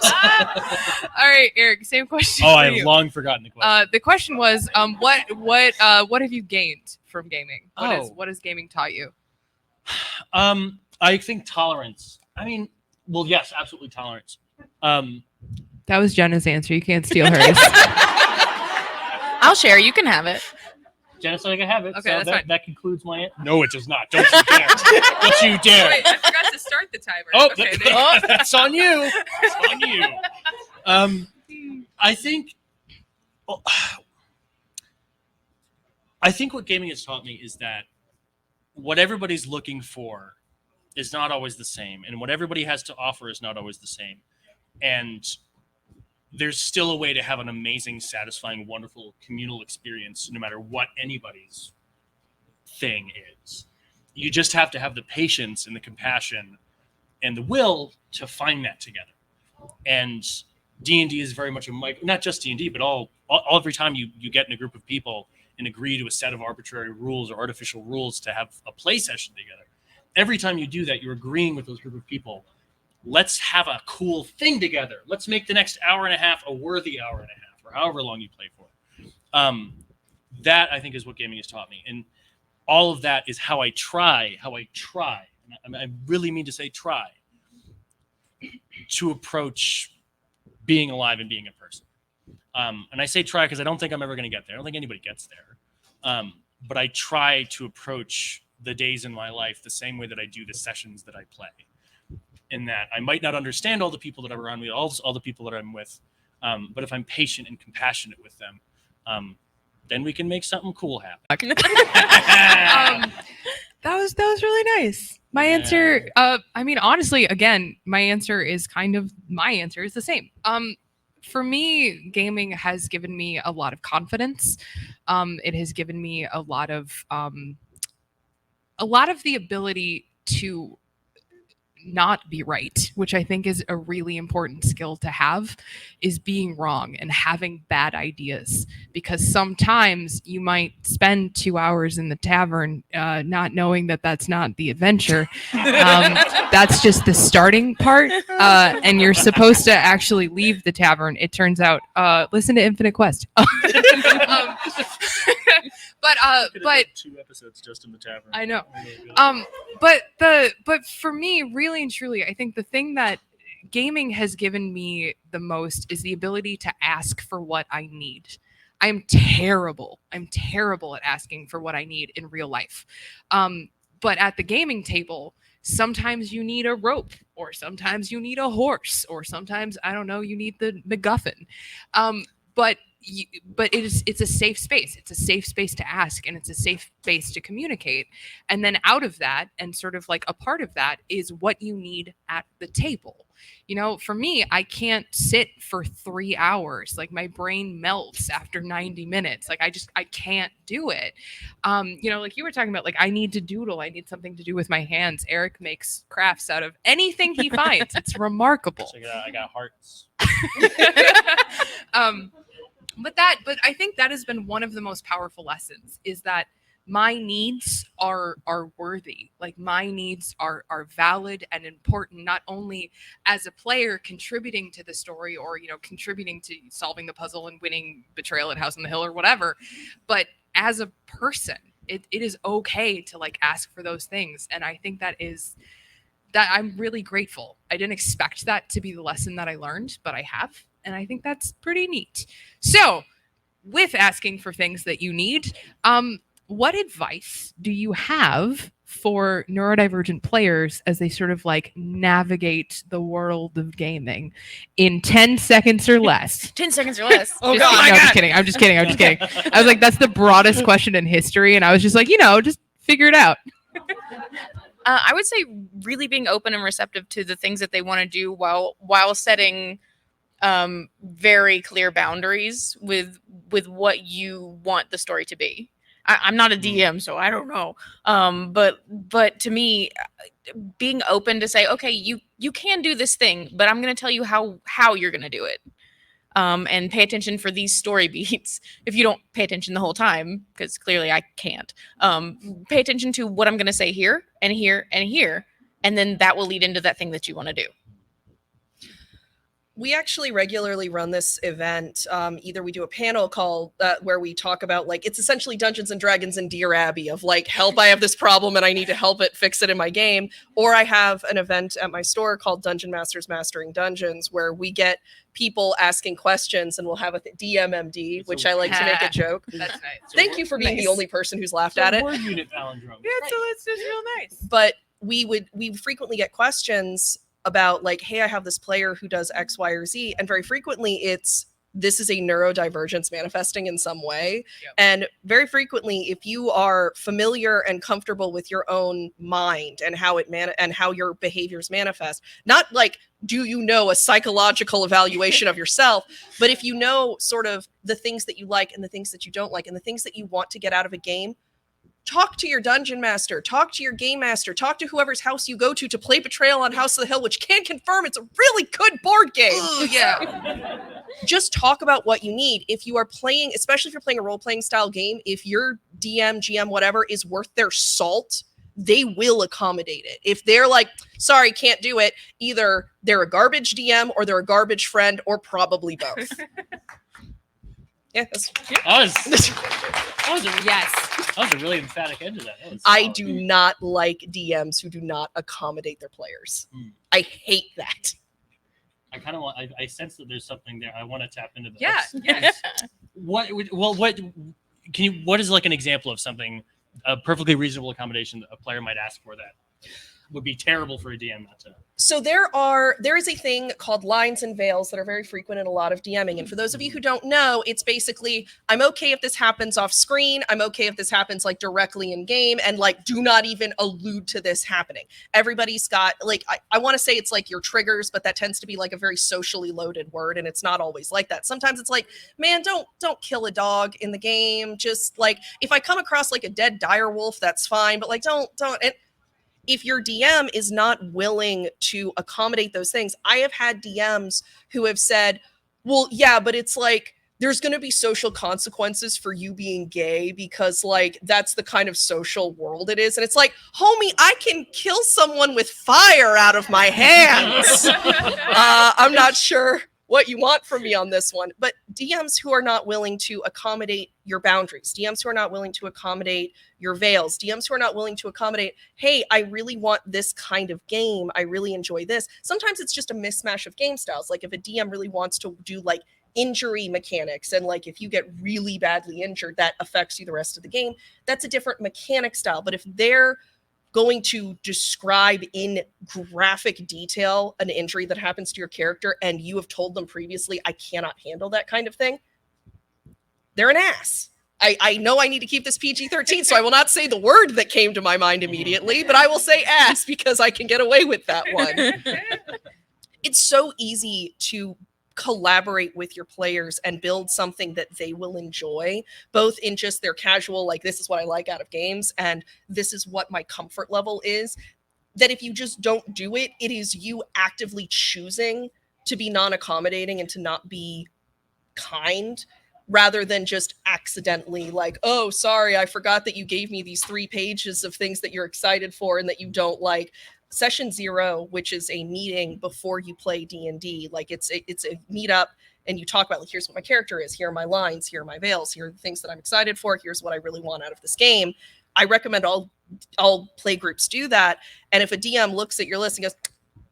Speaker 1: All right, Eric, same question.
Speaker 3: Oh,
Speaker 1: for
Speaker 3: I have
Speaker 1: you.
Speaker 3: long forgotten the question.
Speaker 1: The question was, what have you gained from gaming? What has gaming taught you?
Speaker 3: I think tolerance. I mean, well, yes, absolutely tolerance.
Speaker 1: That was Jenna's answer. You can't steal hers.
Speaker 7: I'll share. You can have it.
Speaker 3: Jenna said I can have it.
Speaker 1: Okay,
Speaker 3: so
Speaker 1: that's fine.
Speaker 3: that concludes my answer. No, it does not. Don't you dare. Don't you dare.
Speaker 1: Wait, I forgot to start the timer.
Speaker 3: Oh,
Speaker 1: okay,
Speaker 3: that's on you. It's on you. I think what gaming has taught me is that what everybody's looking for is not always the same, and what everybody has to offer is not always the same. And there's still a way to have an amazing, satisfying, wonderful communal experience, no matter what anybody's thing is. You just have to have the patience and the compassion and the will to find that together. And D&D is very much not just D&D, but all every time you get in a group of people and agree to a set of arbitrary rules or artificial rules to have a play session together, every time you do that, you're agreeing with those group of people. Let's have a cool thing together. Let's make the next hour and a half a worthy hour and a half, or however long you play for. That, I think, is what gaming has taught me. And all of that is how I try, and I really mean to say try, to approach being alive and being a person. And I say try because I don't think I'm ever going to get there. I don't think anybody gets there. But I try to approach the days in my life the same way that I do the sessions that I play. In that I might not understand all the people that are around me, all the people that I'm with, but if I'm patient and compassionate with them, then we can make something cool happen.
Speaker 1: That was really nice. My answer, I mean, honestly, again, my answer is the same. For me, gaming has given me a lot of confidence. It has given me a lot of the ability to not be right, which I think is a really important skill to have, is being wrong and having bad ideas, because sometimes you might spend 2 hours in the tavern not knowing that that's not the adventure. That's just the starting part, and you're supposed to actually leave the tavern. It turns out, listen to Infinite Quest. But
Speaker 3: 2 episodes just in the tavern.
Speaker 1: I know. But for me, really and truly, I think the thing that gaming has given me the most is the ability to ask for what I need. I'm terrible at asking for what I need in real life. But at the gaming table, sometimes you need a rope, or sometimes you need a horse, or sometimes, I don't know, you need the MacGuffin. But it's a safe space. It's a safe space to ask, and it's a safe space to communicate. And then out of that, and sort of like a part of that, is what you need at the table. You know, for me, I can't sit for 3 hours. Like, my brain melts after 90 minutes. Like, I can't do it. You know, like you were talking about, like, I need to doodle. I need something to do with my hands. Eric makes crafts out of anything he finds. It's remarkable.
Speaker 3: So I got hearts.
Speaker 1: But I think that has been one of the most powerful lessons, is that my needs are worthy. Like, my needs are valid and important, not only as a player contributing to the story, or, you know, contributing to solving the puzzle and winning Betrayal at House on the Hill or whatever, but as a person, it is okay to, like, ask for those things. And I think that I'm really grateful. I didn't expect that to be the lesson that I learned, but I have. And I think that's pretty neat. So, with asking for things that you need, what advice do you have for neurodivergent players as they sort of like navigate the world of gaming in 10 seconds or less?
Speaker 7: 10 seconds or less.
Speaker 1: Oh, God. No, I'm just kidding. I was like, that's the broadest question in history. And I was just like, just figure it out.
Speaker 7: I would say really being open and receptive to the things that they want to do while setting very clear boundaries with what you want the story to be. I'm not a DM, so I don't know. But to me, being open to say, okay, you can do this thing, but I'm going to tell you how you're going to do it. And pay attention for these story beats. If you don't pay attention the whole time, because clearly I can't, pay attention to what I'm going to say here and here and here, and then that will lead into that thing that you want to do.
Speaker 2: We actually regularly run this event. Either we do a panel call where we talk about like, it's essentially Dungeons and Dragons and Dear Abby of like, help, I have this problem and I need to help it fix it in my game. Or I have an event at my store called Dungeon Masters Mastering Dungeons, where we get people asking questions and we'll have a DMMD, which I like to make a joke.
Speaker 1: That's nice.
Speaker 2: Thank you for being the only person who's laughed at it.
Speaker 3: Word unit palindrome.
Speaker 1: Yeah, so it's just real nice.
Speaker 2: But we frequently get questions about like, hey, I have this player who does X, Y, or Z. And very frequently this is a neurodivergence manifesting in some way.
Speaker 1: Yep.
Speaker 2: And very frequently, if you are familiar and comfortable with your own mind and how and how your behaviors manifest, not like, do you know a psychological evaluation of yourself, but if you know sort of the things that you like and the things that you don't like and the things that you want to get out of a game, talk to your dungeon master, talk to your game master, talk to whoever's house you go to play Betrayal on House of the Hill, which can confirm it's a really good board game.
Speaker 1: Ooh, yeah.
Speaker 2: Just talk about what you need. If you are playing, especially if you're playing a role-playing style game, if your DM, GM, whatever is worth their salt, they will accommodate it. If they're like, sorry, can't do it, either they're a garbage DM or they're a garbage friend or probably both. Yeah,
Speaker 3: That was a really emphatic end to that.
Speaker 2: I do not like DMs who do not accommodate their players. I hate that.
Speaker 3: I kind of want. I sense that there's something there. I want to tap into that.
Speaker 1: Yeah. Yes.
Speaker 3: What can you? What is like an example of something, a perfectly reasonable accommodation that a player might ask for that would be terrible for a DM not to?
Speaker 2: So there is a thing called lines and veils that are very frequent in a lot of DMing. And for those of you who don't know, it's basically, I'm okay if this happens off screen. I'm okay if this happens like directly in game, and like, do not even allude to this happening. Everybody's got like, I want to say it's like your triggers, but that tends to be like a very socially loaded word. And it's not always like that. Sometimes it's like, man, don't kill a dog in the game. Just like, if I come across like a dead dire wolf, that's fine. But like, don't. And if your DM is not willing to accommodate those things, I have had DMs who have said, well, yeah, but it's like, there's going to be social consequences for you being gay because like, that's the kind of social world it is. And it's like, homie, I can kill someone with fire out of my hands. I'm not sure what you want from me on this one, but DMs who are not willing to accommodate your boundaries, DMs who are not willing to accommodate your veils, DMs who are not willing to accommodate, hey, I really want this kind of game. I really enjoy this. Sometimes it's just a mismatch of game styles. Like if a DM really wants to do like injury mechanics, and like if you get really badly injured, that affects you the rest of the game, that's a different mechanic style. But if they're going to describe in graphic detail an injury that happens to your character and you have told them previously, I cannot handle that kind of thing, they're an ass. I know I need to keep this PG-13, so I will not say the word that came to my mind immediately, but I will say ass because I can get away with that one. It's so easy to collaborate with your players and build something that they will enjoy, both in just their casual, like, this is what I like out of games, and this is what my comfort level is, that if you just don't do it, it is you actively choosing to be non-accommodating and to not be kind, rather than just accidentally like, oh, sorry, I forgot that you gave me these 3 pages of things that you're excited for and that you don't like. Session 0, which is a meeting before you play D&D, like it's a meetup, and you talk about, like, here's what my character is, here are my lines, here are my veils, here are the things that I'm excited for, here's what I really want out of this game. I recommend all play groups do that. And if a DM looks at your list and goes,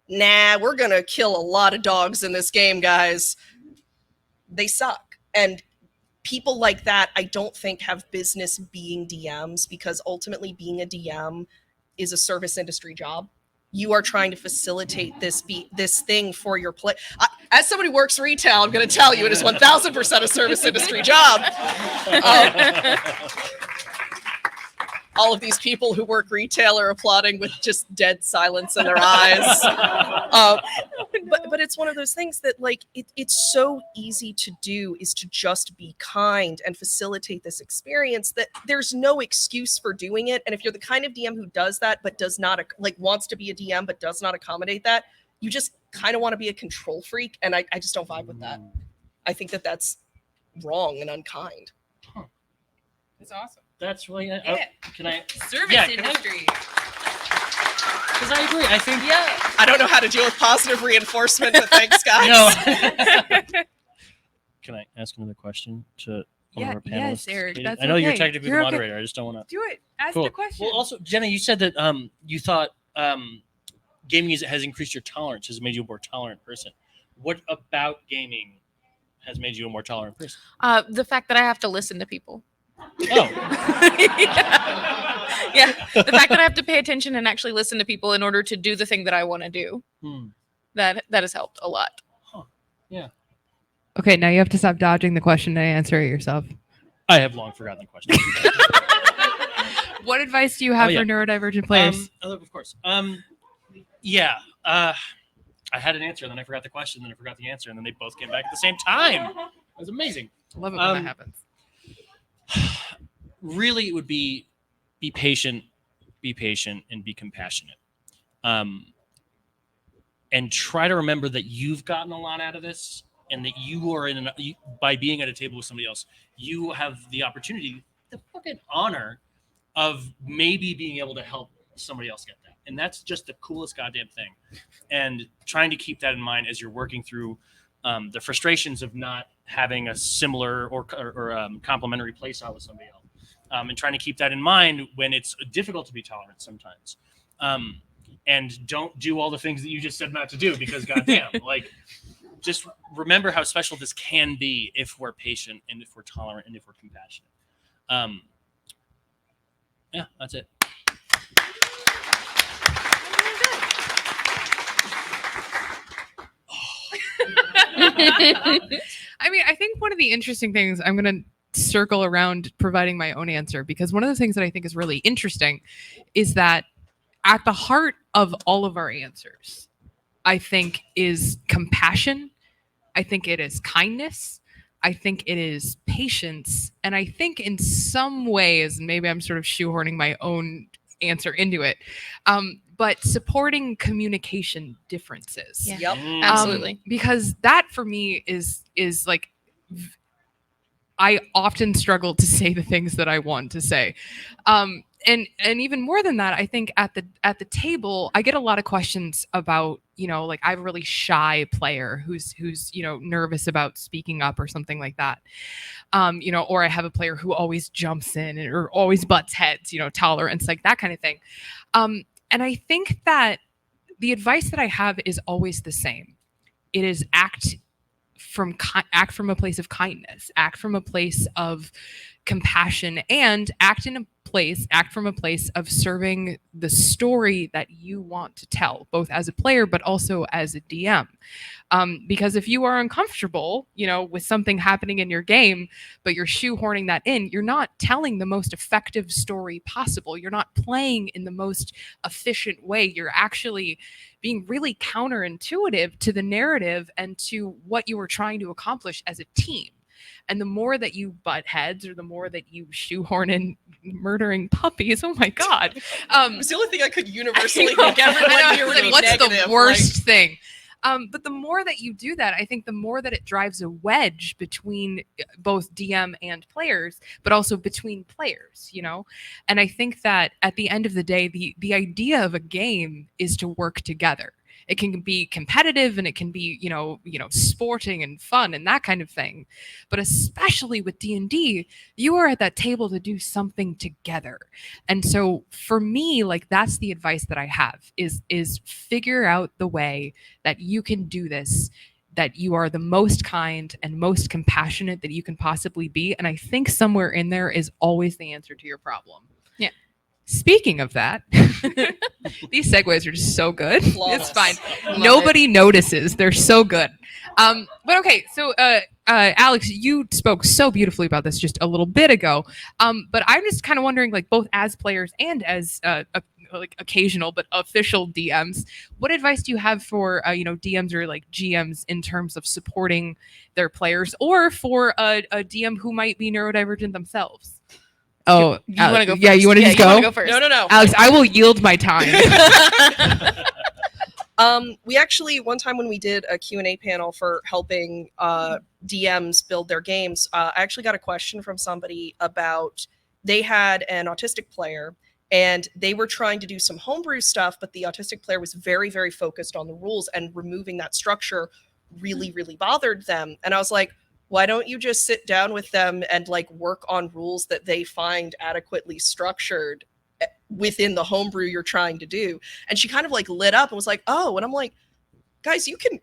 Speaker 2: nah, we're gonna kill a lot of dogs in this game, guys, they suck. And people like that, I don't think have business being DMs, because ultimately being a DM is a service industry job. You are trying to facilitate this thing for your play. As somebody who works retail, I'm going to tell you it is 1,000% a service industry job. All of these people who work retail are applauding with just dead silence in their eyes. But it's one of those things that, like, it's so easy to do, is to just be kind and facilitate this experience, that there's no excuse for doing it. And if you're the kind of DM who does that, but does not, like, wants to be a DM, but does not accommodate that, you just kind of want to be a control freak. And I just don't vibe with that. I think that that's wrong and unkind.
Speaker 3: Huh.
Speaker 1: That's awesome.
Speaker 3: That's really
Speaker 1: Yeah.
Speaker 3: can I
Speaker 1: Service
Speaker 3: yeah,
Speaker 1: industry.
Speaker 3: Because I agree. I think
Speaker 2: I don't know how to deal with positive reinforcement, but thanks, guys.
Speaker 3: no. Can I ask another question to one of our panelists?
Speaker 1: Yes, Eric.
Speaker 3: Katie?
Speaker 1: That's
Speaker 3: I know you're
Speaker 1: okay.
Speaker 3: technically
Speaker 1: You're
Speaker 3: the
Speaker 1: okay.
Speaker 3: moderator. I just don't want to.
Speaker 1: Do it. Ask
Speaker 3: Cool.
Speaker 1: the question.
Speaker 3: Well, also, Jenna, you said that you thought gaming has increased your tolerance, has made you a more tolerant person. What about gaming has made you a more tolerant person?
Speaker 7: The fact that I have to listen to people.
Speaker 3: Oh,
Speaker 7: Yeah, the fact that I have to pay attention and actually listen to people in order to do the thing that I want to do. That has helped a lot.
Speaker 1: Okay, now you have to stop dodging the question and answer it yourself.
Speaker 3: I have long forgotten the question.
Speaker 1: What advice do you have for neurodivergent players?
Speaker 3: Of course. I had an answer, and then I forgot the question, then I forgot the answer, and then they both came back at the same time. It was amazing.
Speaker 1: I love it when that happens.
Speaker 3: Really, it would be patient, and be compassionate. And try to remember that you've gotten a lot out of this, and that you are by being at a table with somebody else, you have the opportunity, the fucking honor of maybe being able to help somebody else get that. And that's just the coolest goddamn thing. And trying to keep that in mind as you're working through the frustrations of not having a similar or complementary play style with somebody else. And trying to keep that in mind when it's difficult to be tolerant sometimes. And don't do all the things that you just said not to do, because goddamn, just remember how special this can be if we're patient and if we're tolerant and if we're compassionate. Yeah, that's it.
Speaker 1: I mean, I think one of the interesting things, I'm going to circle around providing my own answer, because one of the things that I think is really interesting is that at the heart of all of our answers, I think, is compassion. I think it is kindness. I think it is patience. And I think in some ways, and maybe I'm sort of shoehorning my own answer into it, but supporting communication differences.
Speaker 7: Yeah.
Speaker 2: Yep.
Speaker 7: Absolutely.
Speaker 1: Because that for me is like, I often struggle to say the things that I want to say. And even more than that, I think at the table, I get a lot of questions about, like, I have a really shy player who's nervous about speaking up or something like that. Or I have a player who always jumps in or always butts heads, tolerance, like that kind of thing. And I think that the advice that I have is always the same. It is act from a place of kindness, act from a place of compassion, and act from a place of serving the story that you want to tell, both as a player but also as a DM. Because if you are uncomfortable, with something happening in your game, but you're shoehorning that in, you're not telling the most effective story possible. You're not playing in the most efficient way. You're actually being really counterintuitive to the narrative and to what you were trying to accomplish as a team. And the more that you butt heads, or the more that you shoehorn in murdering puppies, oh my God.
Speaker 2: It was the only thing I could universally make everyone here would be
Speaker 1: what's
Speaker 2: negative.
Speaker 1: the worst thing? But the more that you do that, I think the more that it drives a wedge between both DM and players, but also between players, And I think that at the end of the day, the idea of a game is to work together. It can be competitive and it can be, sporting and fun and that kind of thing. But especially with D&D, you are at that table to do something together. And so for me, that's the advice that I have is figure out the way that you can do this, that you are the most kind and most compassionate that you can possibly be. And I think somewhere in there is always the answer to your problem.
Speaker 7: Yeah.
Speaker 1: Speaking of that, these segues are just so good.
Speaker 2: Flawless.
Speaker 1: It's fine.
Speaker 7: Love
Speaker 1: Nobody notices. They're so good. But okay, so Alex, you spoke so beautifully about this just a little bit ago. But I'm just kind of wondering, both as players and as occasional but official DMs, what advice do you have for DMs or GMs in terms of supporting their players, or for a DM who might be neurodivergent themselves? Oh,
Speaker 7: you want to go first?
Speaker 1: Yeah, you want to just
Speaker 7: You
Speaker 1: go?
Speaker 7: wanna go first?
Speaker 2: No.
Speaker 1: Alex, I will yield my time.
Speaker 2: We actually, one time when we did a Q&A panel for helping DMs build their games, I actually got a question from somebody about, they had an autistic player and they were trying to do some homebrew stuff, but the autistic player was very, very focused on the rules, and removing that structure really, really bothered them. And I was like, why don't you just sit down with them and like work on rules that they find adequately structured within the homebrew you're trying to do? And she kind of like lit up and was like, oh, and I'm like, guys, you can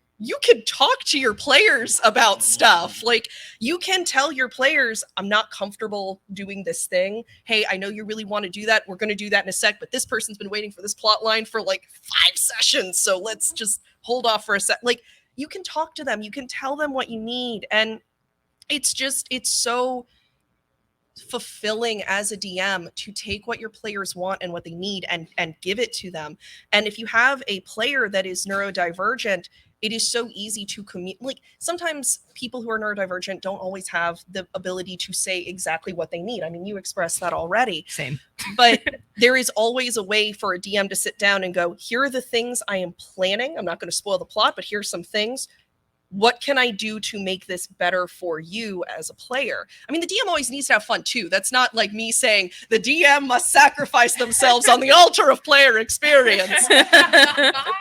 Speaker 2: talk to your players about stuff. Like, you can tell your players, I'm not comfortable doing this thing. Hey, I know you really want to do that. We're going to do that in a sec, but this person's been waiting for this plot line for like 5 sessions. So let's just hold off for a sec. Like, you can talk to them. You can tell them what you need. And it's so fulfilling as a DM to take what your players want and what they need and give it to them. And if you have a player that is neurodivergent, it is so easy to communicate. Like, sometimes people who are neurodivergent don't always have the ability to say exactly what they need. I mean, you expressed that already.
Speaker 1: Same.
Speaker 2: But there is always a way for a DM to sit down and go, here are the things I am planning. I'm not going to spoil the plot, but here's some things. What can I do to make this better for you as a player? I mean, the DM always needs to have fun too. That's not like me saying the DM must sacrifice themselves on the altar of player experience.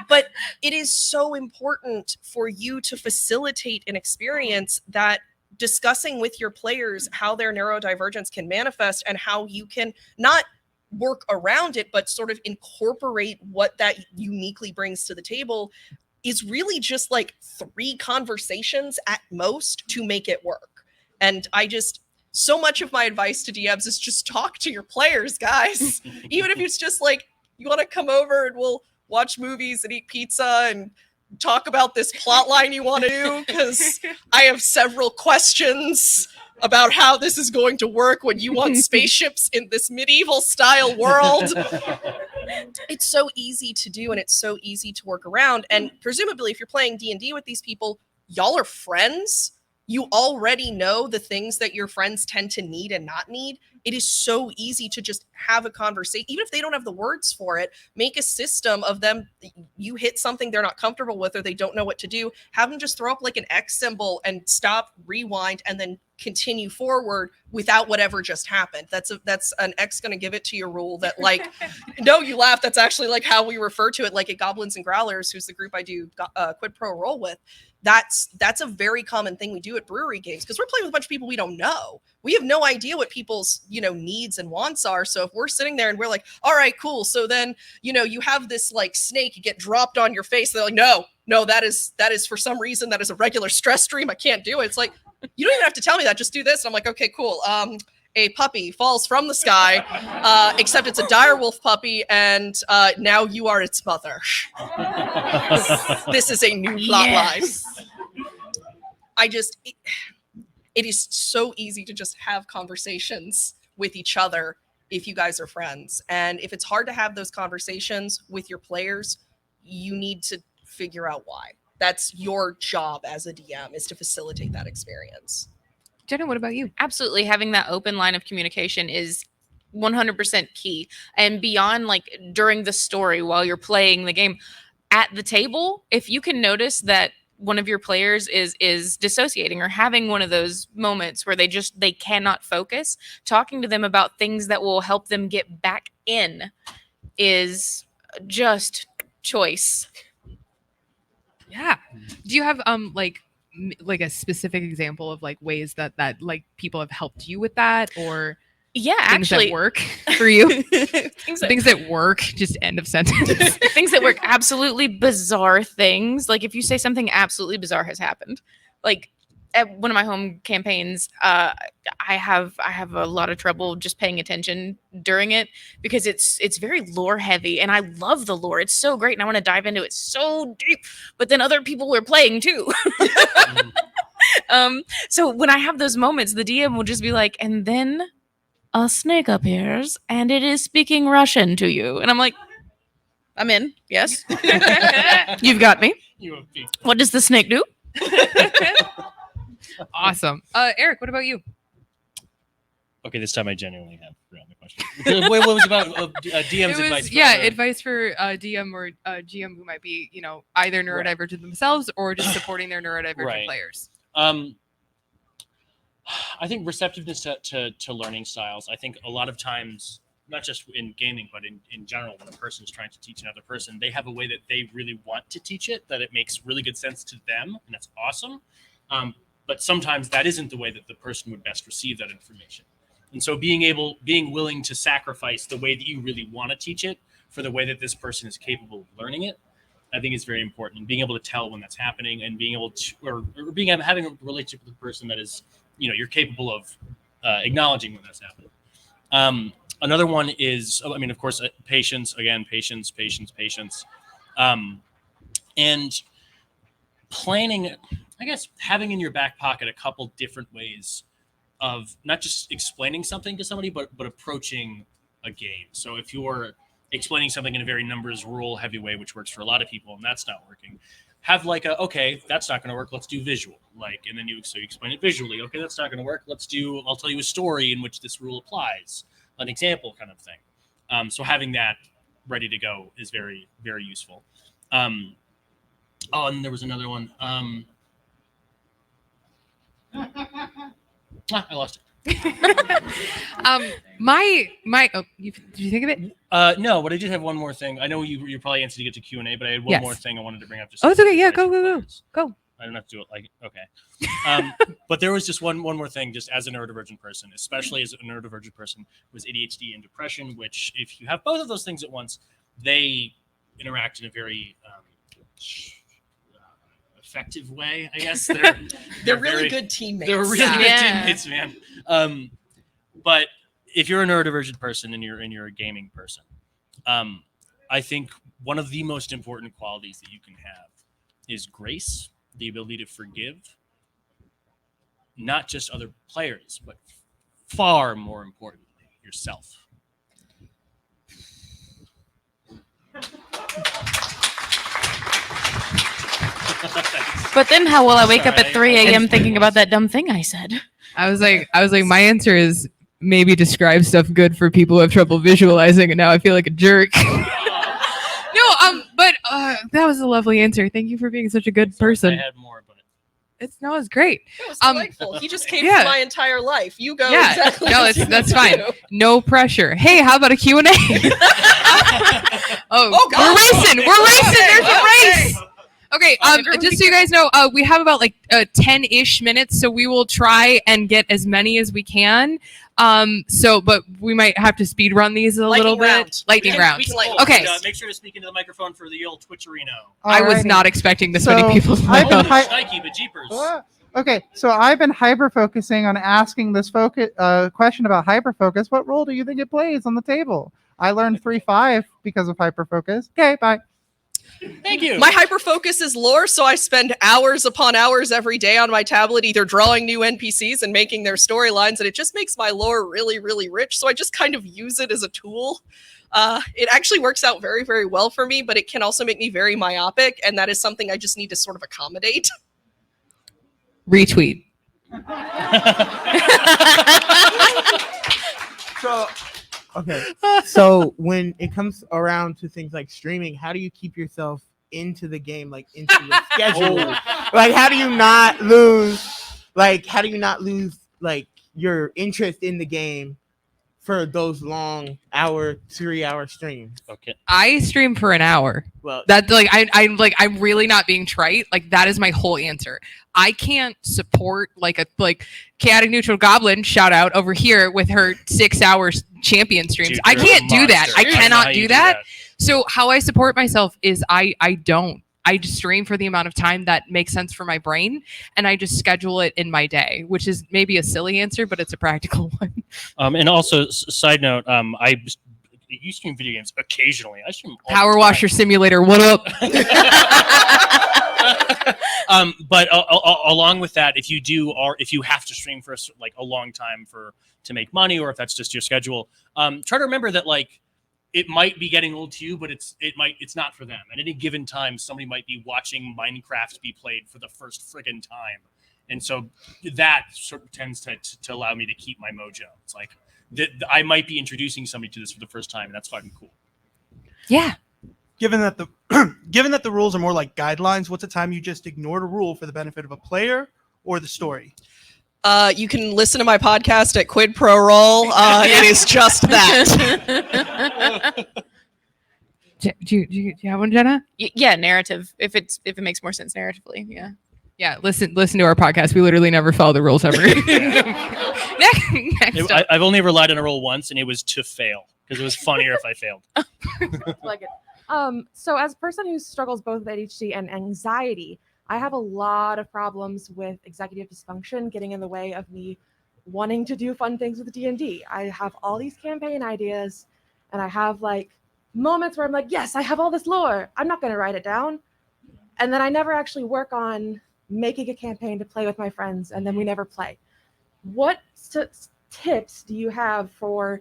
Speaker 2: But it is so important for you to facilitate an experience that discussing with your players how their neurodivergence can manifest and how you can not work around it, but sort of incorporate what that uniquely brings to the table is really just like 3 conversations at most to make it work. And so much of my advice to DMs is just talk to your players, guys. Even if it's just like, you want to come over and we'll watch movies and eat pizza and talk about this plot line you want to do, because I have several questions about how this is going to work when you want spaceships in this medieval style world. It's so easy to do, and it's so easy to work around. And presumably, if you're playing D&D with these people, y'all are friends. You already know the things that your friends tend to need and not need. It is so easy to just have a conversation. Even if they don't have the words for it, make a system of them. You hit something they're not comfortable with or they don't know what to do. Have them just throw up like an X symbol and stop, rewind, and then continue forward without whatever just happened. That's an X going to give it to your rule that, like, no, you laugh. That's actually like how we refer to it, like at Goblins and Growlers, who's the group I do Quid Pro Roll with. That's a very common thing we do at brewery games, because we're playing with a bunch of people we don't know. We have no idea what people's, needs and wants are. So if we're sitting there and we're like, all right, cool. So then, you have this like snake get dropped on your face. They're like, no, that is for some reason, that is a regular stress stream. I can't do it. It's like, you don't even have to tell me that. Just do this. And I'm like, okay, cool. A puppy falls from the sky, except it's a direwolf puppy, and now you are its mother. This is a new plot line. It is so easy to just have conversations with each other if you guys are friends. And if it's hard to have those conversations with your players, you need to figure out why. That's your job as a DM, is to facilitate that experience.
Speaker 1: Jenna, what about you?
Speaker 7: Absolutely. Having that open line of communication is 100% key. And beyond, like, during the story while you're playing the game, at the table, if you can notice that one of your players is dissociating or having one of those moments where they cannot focus, talking to them about things that will help them get back in is just choice.
Speaker 1: Yeah. Do you have like a specific example of like ways that like people have helped you with that, or things that work for you? things that work, just end of sentence.
Speaker 7: Things that work, absolutely bizarre things. Like if you say something absolutely bizarre has happened, like at one of my home campaigns, I have a lot of trouble just paying attention during it because it's very lore heavy, and I love the lore. It's so great, and I want to dive into it so deep. But then other people are playing too. So when I have those moments, the DM will just be like, and then a snake appears, and it is speaking Russian to you, and I'm like, I'm in. Yes, you've got me. What does the snake do?
Speaker 1: Awesome. Eric, what about you?
Speaker 5: Okay, this time I genuinely have forgotten the question.
Speaker 3: What was about DM's advice?
Speaker 1: Advice for DM or GM who might be, either neurodivergent themselves or just supporting their neurodivergent players.
Speaker 3: I think receptiveness to learning styles. I think a lot of times not just in gaming, but in general, when a person is trying to teach another person, they have a way that they really want to teach it, that it makes really good sense to them, and that's awesome. But sometimes that isn't the way that the person would best receive that information. And so being willing to sacrifice the way that you really want to teach it for the way that this person is capable of learning it, I think is very important. And being able to tell when that's happening, and being able to, or having a relationship with the person that is, you're capable of acknowledging when that's happening. Another one is, of course, patience. Again, patience. And planning, I guess, having in your back pocket a couple different ways of not just explaining something to somebody, but approaching a game. So if you're explaining something in a very numbers rule heavy way, which works for a lot of people, and that's not working, have okay, that's not going to work, let's do visual. And then you explain it visually. Okay, that's not going to work, I'll tell you a story in which this rule applies, an example kind of thing. So having that ready to go is very, very useful. And there was another one. I lost it.
Speaker 1: Did you think of it?
Speaker 3: No, but I did have one more thing. I know you probably answered to get to Q&A, but I had one more thing I wanted to bring up.
Speaker 1: It's okay. Yeah, go.
Speaker 3: I don't have to do it okay. But there was just one more thing, just as a neurodivergent person, especially as a neurodivergent person, was ADHD and depression, which if you have both of those things at once, they interact in a very effective way, I guess.
Speaker 2: They're really good teammates.
Speaker 3: They're really good teammates, man. But if you're a neurodivergent person and you're a gaming person, I think one of the most important qualities that you can have is grace, the ability to forgive, not just other players, but far more importantly, yourself.
Speaker 7: But then how will I wake up at 3 a.m. thinking about that dumb thing I said?
Speaker 1: I was like, my answer is maybe describe stuff good for people who have trouble visualizing, and now I feel like a jerk. But that was a lovely answer. Thank you for being such a good person.
Speaker 3: I had more, but
Speaker 1: it's great.
Speaker 2: It was delightful. He just came through my entire life. You go.
Speaker 1: Yeah,
Speaker 2: exactly
Speaker 1: no, that's fine. No pressure. Hey, how about a Q&A? Oh God, we're racing. There's a race. Okay, just so you guys know, we have about 10-ish minutes, so we will try and get as many as we can. But we might have to speed run these a little bit. Lightning round. Okay.
Speaker 3: Make sure to speak into the microphone for the old Twitcherino.
Speaker 1: I was not expecting this many people.
Speaker 3: Nike, but jeepers.
Speaker 8: Okay, so I've been hyper-focusing on asking this question about hyper-focus. What role do you think it plays on the table? I learned 3-5 because of hyper-focus. Okay, bye.
Speaker 3: Thank you.
Speaker 2: My hyper-focus is lore, so I spend hours upon hours every day on my tablet either drawing new NPCs and making their storylines, and it just makes my lore really, really rich, so I just kind of use it as a tool. It actually works out very, very well for me, but it can also make me very myopic, and that is something I just need to sort of accommodate.
Speaker 1: Retweet.
Speaker 9: So when it comes around to things like streaming, how do you keep yourself into the game, into the schedule? How do you not lose your interest in the game for those long 3-hour streams?
Speaker 3: Okay.
Speaker 1: I stream for an hour.
Speaker 9: Well,
Speaker 1: that's I'm really not being trite. That is my whole answer. I can't support Chaotic Neutral Goblin, shout out over here with her 6-hour champion streams.
Speaker 3: Dude,
Speaker 1: I can't do that. I cannot do that. So how I support myself is I just stream for the amount of time that makes sense for my brain, and I just schedule it in my day, which is maybe a silly answer, but it's a practical one.
Speaker 3: And also, side note, you stream video games occasionally. I stream all
Speaker 1: Power
Speaker 3: the time.
Speaker 1: Washer Simulator, what up?
Speaker 3: But along with that, if you have to stream for a long time to make money, or if that's just your schedule, try to remember that it might be getting old to you, but it's not for them. At any given time, somebody might be watching Minecraft be played for the first friggin' time, and so that sort of tends to allow me to keep my mojo. It's I might be introducing somebody to this for the first time, and that's fucking cool.
Speaker 1: Yeah.
Speaker 10: Given that the rules are more like guidelines, what's a time you just ignored a rule for the benefit of a player or the story?
Speaker 2: You can listen to my podcast at Quid Pro Roll. It is just that.
Speaker 1: Do you have one, Jenna?
Speaker 7: Yeah, narrative. If it makes more sense narratively, yeah.
Speaker 1: Yeah, listen to our podcast. We literally never follow the rules ever. Next up.
Speaker 3: I've only relied on a roll once, and it was to fail because it was funnier if I failed.
Speaker 11: Like it. So as a person who struggles both with ADHD and anxiety, I have a lot of problems with executive dysfunction getting in the way of me wanting to do fun things with D&D. I have all these campaign ideas, and I have like moments where I'm like, yes, I have all this lore. I'm not going to write it down. And then I never actually work on making a campaign to play with my friends, and then we never play. What tips do you have for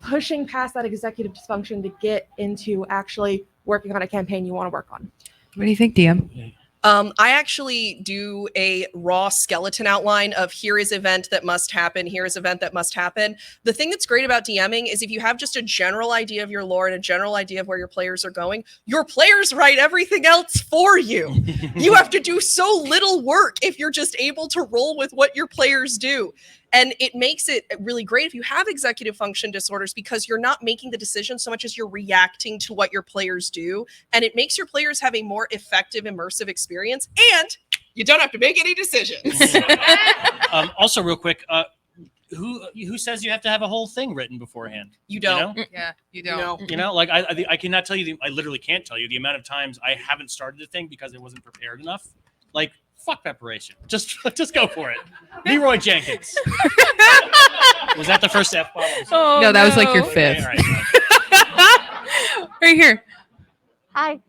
Speaker 11: pushing past that executive dysfunction to get into actually working on a campaign you want to work on?
Speaker 1: What do you think, DM?
Speaker 2: I actually do a raw skeleton outline of here is event that must happen, here is event that must happen. The thing that's great about DMing is if you have just a general idea of your lore and a general idea of where your players are going, your players write everything else for you. You have to do so little work if you're just able to roll with what your players do. And it makes it really great if you have executive function disorders because you're not making the decision so much as you're reacting to what your players do. And it makes your players have a more effective, immersive experience. And you don't have to make any decisions.
Speaker 3: Also, real quick, who says you have to have a whole thing written beforehand?
Speaker 2: You don't.
Speaker 3: You know?
Speaker 1: Yeah, you don't.
Speaker 3: Like I cannot tell you. I literally can't tell you the amount of times I haven't started a thing because I wasn't prepared enough. Like, fuck preparation. Just go for it. Leroy Jenkins. Was that the first F-bomb?
Speaker 1: Oh, no, that was like your fifth.
Speaker 3: Okay, all right.
Speaker 1: Right here.
Speaker 12: Hi.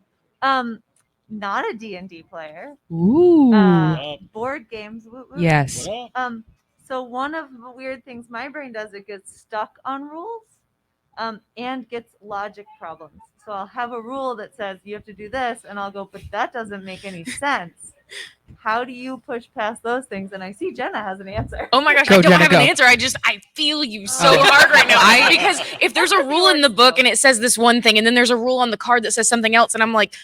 Speaker 12: Not a D&D player.
Speaker 1: Ooh.
Speaker 12: Board games. Woo woo.
Speaker 1: Yes.
Speaker 12: So one of the weird things my brain does, it gets stuck on rules and gets logic problems. So I'll have a rule that says you have to do this, and I'll go, but that doesn't make any sense. How do you push past those things? And I see Jenna has an answer.
Speaker 7: Oh my gosh,
Speaker 1: Go,
Speaker 7: I don't
Speaker 1: Jenna,
Speaker 7: have
Speaker 1: go.
Speaker 7: an answer. I feel you so hard right now. Because if there's a rule in the book and it says this one thing, and then there's a rule on the card that says something else, and I'm like,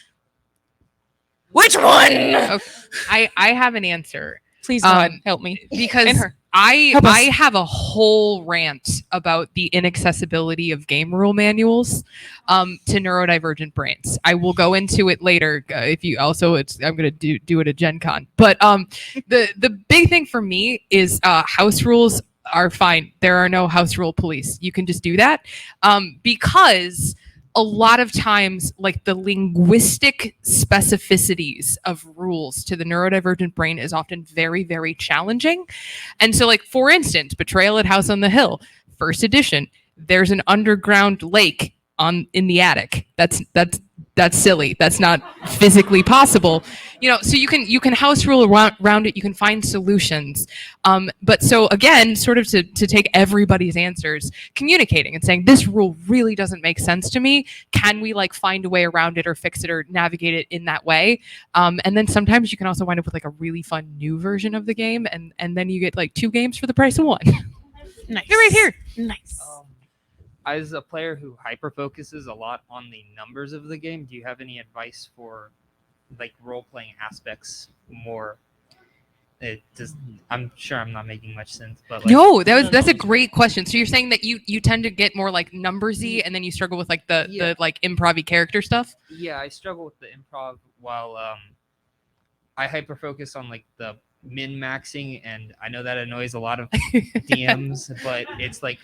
Speaker 7: which one?
Speaker 1: Okay. I have an answer.
Speaker 7: Please God, help me.
Speaker 1: Because
Speaker 7: And her.
Speaker 1: I have a whole rant about the inaccessibility of game rule manuals to neurodivergent brains. I will go into it later. If you also, I'm going to do it at Gen Con. But the big thing for me is house rules are fine. There are no house rule police. You can just do that because a lot of times, like the linguistic specificities of rules to the neurodivergent brain is often very, very challenging. And so, like, for instance, Betrayal at House on the Hill, first edition, there's an underground lake in the attic. That's silly. That's not physically possible. So you can house rule around it. You can find solutions. But so again, sort of to take everybody's answers, communicating and saying, this rule really doesn't make sense to me. Can we like find a way around it or fix it or navigate it in that way? And then sometimes you can also wind up with like a really fun new version of the game. And then you get like 2 games for the price of 1.
Speaker 7: Nice.
Speaker 1: You're right here.
Speaker 7: Nice.
Speaker 13: As a player who hyper focuses a lot on the numbers of the game, do you have any advice for like role playing aspects more? I'm sure I'm not making much sense, but like,
Speaker 1: no, that's a great question. So you're saying that you tend to get more like numbersy, and then you struggle with like the like improv-y character stuff.
Speaker 13: Yeah, I struggle with the improv while I hyper focus on like the min maxing, and I know that annoys a lot of DMs, but it's like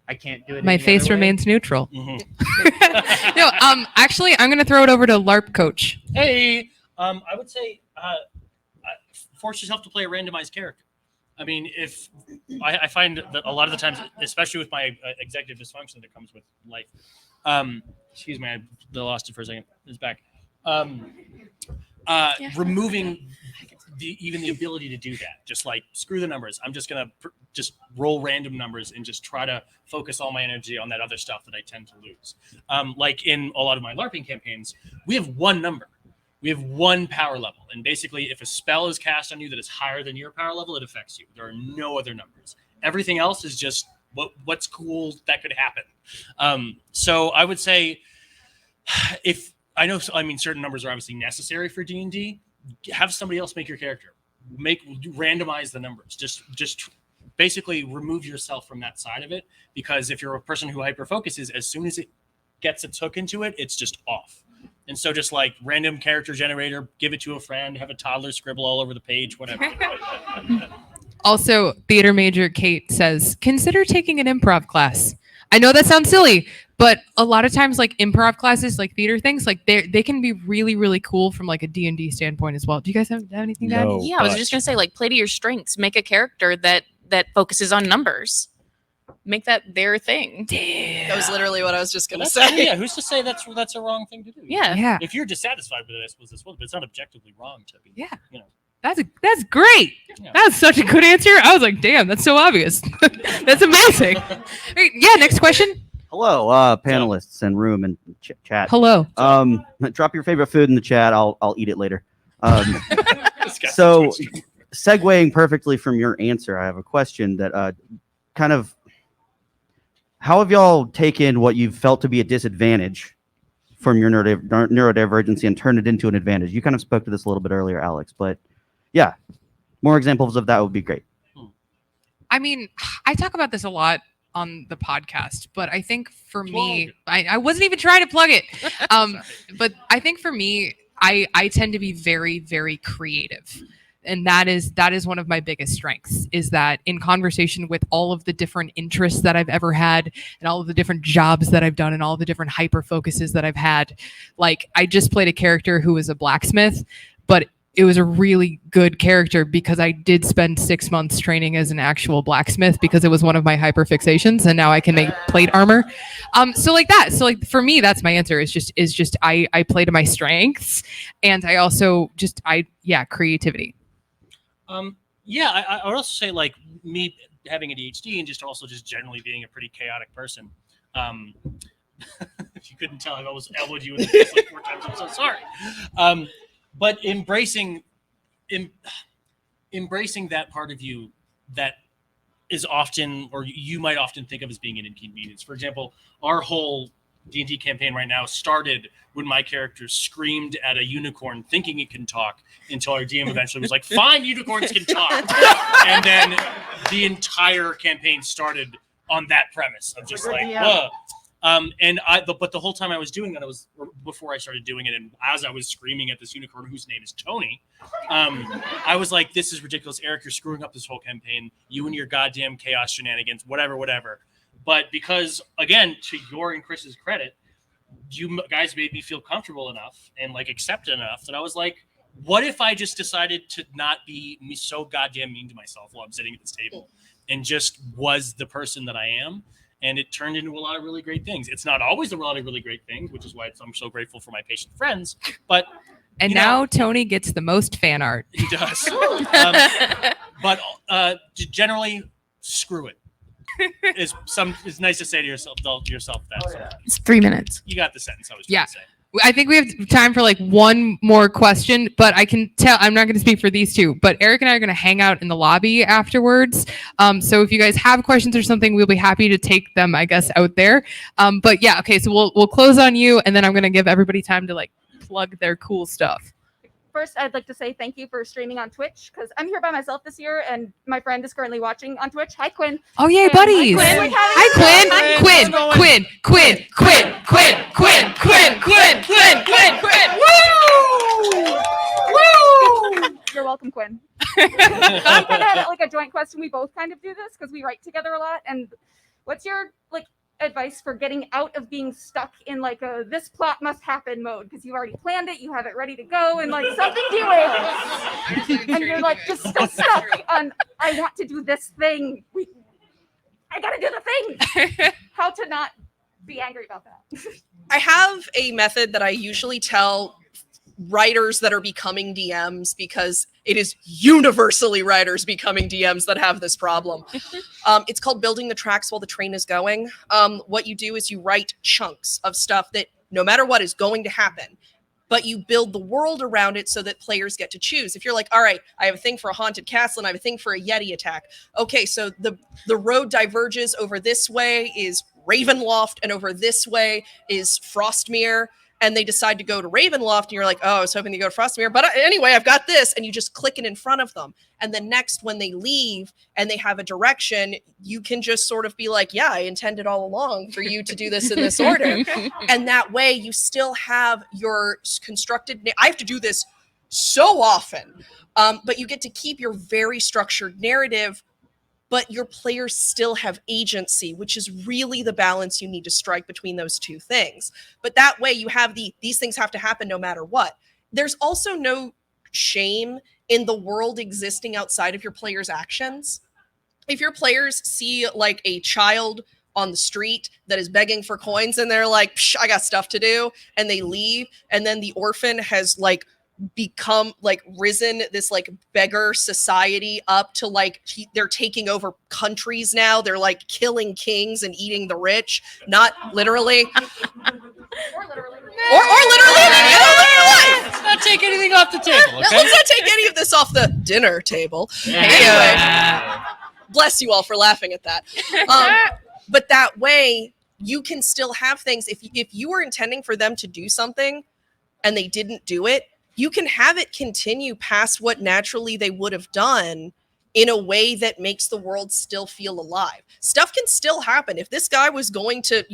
Speaker 13: I can't do it.
Speaker 1: My face remains neutral.
Speaker 3: Mm-hmm.
Speaker 1: No, actually, I'm going to throw it over to LARP coach.
Speaker 3: Hey, I would say force yourself to play a randomized character. I mean, if I find that a lot of the times, especially with my executive dysfunction that comes with life. Excuse me, I lost it for a second. It's back. Removing even the ability to do that, just like screw the numbers. I'm just gonna just roll random numbers and just try to focus all my energy on that other stuff that I tend to lose. Like in a lot of my LARPing campaigns, we have one number. We have one power level, and basically, if a spell is cast on you that is higher than your power level, it affects you. There are no other numbers. Everything else is just what's cool that could happen. So I would say, certain numbers are obviously necessary for D&D. Have somebody else make your character. randomize the numbers. Just basically remove yourself from that side of it, because if you're a person who hyper focuses, as soon as it gets its hook into it, it's just off. And so just like random character generator, give it to a friend, have a toddler scribble all over the page, whatever.
Speaker 1: Also, theater major Kate says, consider taking an improv class. I know that sounds silly, but a lot of times like improv classes, like theater things, like they can be really, really cool from like a D&D standpoint as well. Do you guys have anything to add?
Speaker 7: Yeah, I was just gonna say, like, play to your strengths. Make a character that focuses on numbers. Make that their thing.
Speaker 1: Damn.
Speaker 2: That was literally what I was just gonna
Speaker 3: That's-
Speaker 2: say.
Speaker 3: Yeah, who's to say that's a wrong thing to do?
Speaker 7: Yeah.
Speaker 3: If you're dissatisfied with this, but it's not objectively wrong to be.
Speaker 1: Yeah.
Speaker 3: You know.
Speaker 1: That's great.
Speaker 3: Yeah.
Speaker 1: That's such a good answer. I was like, damn, that's so obvious. That's amazing. Right, yeah, next question.
Speaker 14: Hello, panelists and room and chat.
Speaker 1: Hello.
Speaker 14: Drop your favorite food in the chat. I'll eat it later. So, segueing perfectly from your answer, I have a question that kind of, how have y'all taken what you've felt to be a disadvantage from your neurodivergency and turned it into an advantage? You kind of spoke to this a little bit earlier, Alex, but yeah, more examples of that would be great.
Speaker 1: I mean, I talk about this a lot on the podcast, but I think for me, I wasn't even trying to plug it. But I think for me, I tend to be very, very creative. And that is one of my biggest strengths, is that in conversation with all of the different interests that I've ever had and all of the different jobs that I've done and all the different hyper focuses that I've had, like I just played a character who was a blacksmith, but it was a really good character because I did spend 6 months training as an actual blacksmith because it was one of my hyper fixations, and now I can make plate armor. So like that. So like for me, that's my answer. Is just I play to my strengths, and I also creativity.
Speaker 3: I would also say like me having ADHD and just generally being a pretty chaotic person. If you couldn't tell, I've almost elbowed you in the face like 4 times. I'm so sorry. But embracing that part of you that is often, or you might often think of as being an inconvenience. For example, our whole D&D campaign right now started when my character screamed at a unicorn thinking it can talk, until our DM eventually was like, fine, unicorns can talk. And then the entire campaign started on that premise of just like, whoa. But the whole time I was doing that, before I started doing it, and as I was screaming at this unicorn whose name is Tony, I was like, this is ridiculous. Eric, you're screwing up this whole campaign. You and your goddamn chaos shenanigans, whatever. But because, again, to your and Chris's credit, you guys made me feel comfortable enough and like accepted enough that I was like, what if I just decided to not be so goddamn mean to myself while I'm sitting at this table and just was the person that I am? And it turned into a lot of really great things. It's not always a lot of really great things, which is why I'm so grateful for my patient friends. But
Speaker 1: now Tony gets the most fan art.
Speaker 3: He does. But generally, screw it. It's nice to say to yourself that.
Speaker 7: It's 3 minutes.
Speaker 3: You got the sentence I was trying to say.
Speaker 1: I think we have time for like one more question, but I can tell I'm not going to speak for these two, but Eric and I are going to hang out in the lobby afterwards. So if you guys have questions or something, we'll be happy to take them, I guess, out there. But yeah, okay. So we'll close on you, and then I'm going to give everybody time to like plug their cool stuff.
Speaker 15: First, I'd like to say thank you for streaming on Twitch, because I'm here by myself this year, and my friend is currently watching on Twitch. Hi, Quinn.
Speaker 1: Oh, yay, buddies. Hi, Quinn.
Speaker 15: Woo! You're welcome, Quinn. We kind of had like a joint question. We both kind of do this because we write together a lot. And what's your advice for getting out of being stuck in like a this plot must happen mode, because you already planned it, you have it ready to go, and like something doing, and you're like just still stuck on I want to do this thing. I gotta do the thing. How to not be angry about that?
Speaker 2: I have a method that I usually tell writers that are becoming DMs, because it is universally writers becoming DMs that have this problem. It's called building the tracks while the train is going. What you do is you write chunks of stuff that no matter what is going to happen, but you build the world around it so that players get to choose. If you're like, all right, I have a thing for a haunted castle and I have a thing for a Yeti attack. Okay, so the road diverges. Over this way is Ravenloft, and over this way is Frostmere. and they decide to go to Ravenloft, and you're like, oh, I was hoping to go to Frostmere, but anyway, I've got this, and you just click it in front of them. And then next, when they leave and they have a direction, you can just sort of be like, yeah, I intended all along for you to do this in this order. And that way you still have your constructed, I have to do this so often, but you get to keep your very structured narrative, but your players still have agency, which is really the balance you need to strike between those two things. But that way you have these things have to happen no matter what. There's also no shame in the world existing outside of your players' actions. If your players see like a child on the street that is begging for coins and they're like, psh, I got stuff to do, and they leave, and then the orphan has like become like risen this like beggar society up to like they're taking over countries now, they're like killing kings and eating the rich, not literally or literally
Speaker 3: Let's not take anything off the table, okay?
Speaker 2: Let's not take any of this off the dinner table. Anyway, bless you all for laughing at that. But that way you can still have things. If you were intending for them to do something and they didn't do it, you can have it continue past what naturally they would have done in a way that makes the world still feel alive. Stuff can still happen. If this guy was going to,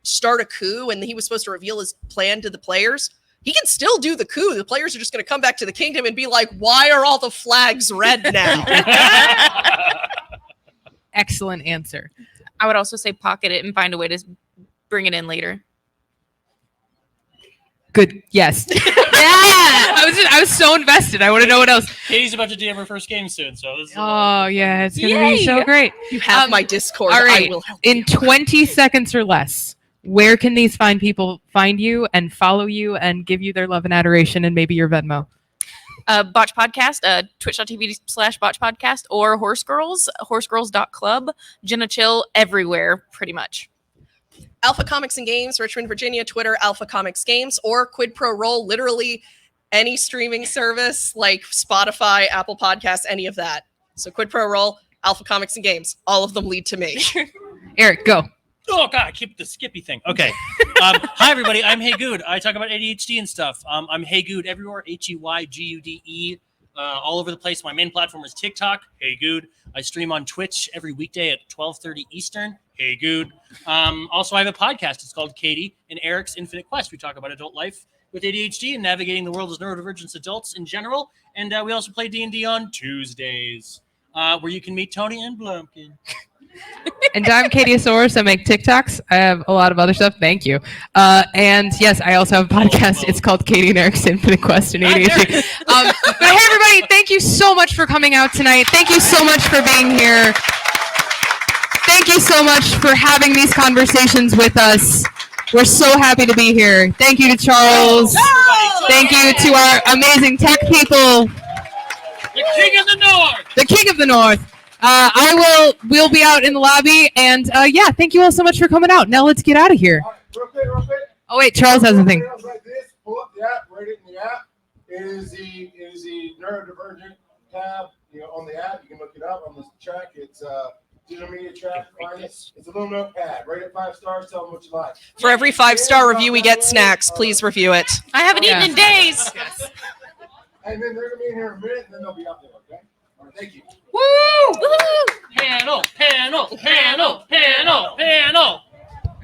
Speaker 2: start a coup and he was supposed to reveal his plan to the players, he can still do the coup. The players are just going to come back to the kingdom and be like, why are all the flags red now?
Speaker 1: Excellent answer.
Speaker 7: I would also say pocket it and find a way to bring it in later.
Speaker 1: Good. Yes. I was so invested. I want to know what else.
Speaker 3: Katie's about to DM her first game soon, so this is
Speaker 1: Oh yeah, it's gonna be so great.
Speaker 2: You have my Discord.
Speaker 1: All right.
Speaker 2: I will help
Speaker 1: In 20 seconds or less, where can these fine people find you and follow you and give you their love and adoration and maybe your Venmo?
Speaker 7: Botch Podcast, twitch.tv/Botch Podcast, or Horse Girls, horsegirls.club, Jenna Chill, everywhere, pretty much.
Speaker 2: Alpha Comics and Games, Richmond, Virginia, Twitter, Alpha Comics Games, or Quid Pro Roll, literally any streaming service like Spotify, Apple Podcasts, any of that. So Quid Pro Roll, Alpha Comics and Games, all of them lead to me.
Speaker 1: Eric, go.
Speaker 3: Oh God, I keep the Skippy thing. Okay. Hi everybody, I'm HeyGude. I talk about ADHD and stuff. I'm HeyGude everywhere, HeyGude, all over the place. My main platform is TikTok, HeyGude. I stream on Twitch every weekday at 12:30 Eastern. HeyGude. Also, I have a podcast. It's called Katie and Eric's Infinite Quest. We talk about adult life with ADHD and navigating the world as neurodivergent adults in general. And we also play D&D on Tuesdays, where you can meet Tony and Blumpkin.
Speaker 1: And I'm CatieOsaurus. I make TikToks. I have a lot of other stuff. Thank you. And yes, I also have a podcast. It's called Katie and Eric's Infinite Quest and ADHD. But hey, everybody, thank you so much for coming out tonight. Thank you so much for being here. Thank you so much for having these conversations with us. We're so happy to be here. Thank you to Charles. Thank you to our amazing tech people.
Speaker 3: The King of the North.
Speaker 1: The King of the North. We'll be out in the lobby. And yeah, thank you all so much for coming out. Now let's get out of here.
Speaker 6: Real quick.
Speaker 1: Oh, wait, Charles has a thing.
Speaker 6: Like this, pull up the app, write it in the app. It is the Neurodivergent tab. On the app, you can look it up on the track. It's digital media track. Find it. It's a little notepad. Rate it 5 stars. Tell them what you like.
Speaker 2: For every 5-star review, we get snacks. Please review it.
Speaker 7: I haven't eaten in days.
Speaker 6: And then they're gonna be in here in a minute, and then they'll be out there. Okay. All right. Thank you.
Speaker 3: Woo! Panel.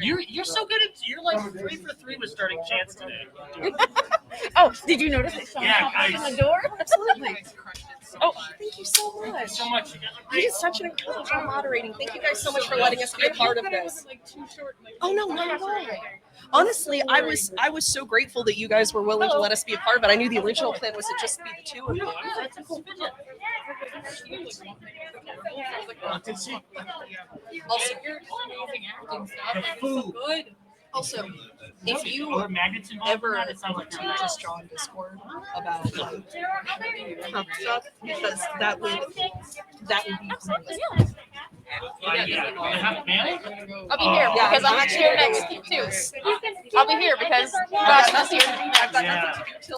Speaker 3: You're so good at. You're like 3 for 3 with starting chants today.
Speaker 15: Oh, did you notice it?
Speaker 3: Yeah,
Speaker 15: On the door? Absolutely.
Speaker 2: Oh, thank you so much.
Speaker 3: Thank you so much.
Speaker 2: You did such an incredible job moderating. Thank you guys so much for letting us be a part of this. Oh no, not at all. Honestly, I was so grateful that you guys were willing to let us be a part of it. I knew the original plan was to just be the two of you. Also, you're amazing acting stuff. So good. Also, if you ever want to just join Discord about like stuff, because that would be hilarious.
Speaker 15: I'll be here because I'm actually here next week too. I'll be here because Josh is here.
Speaker 2: I've got nothing to do till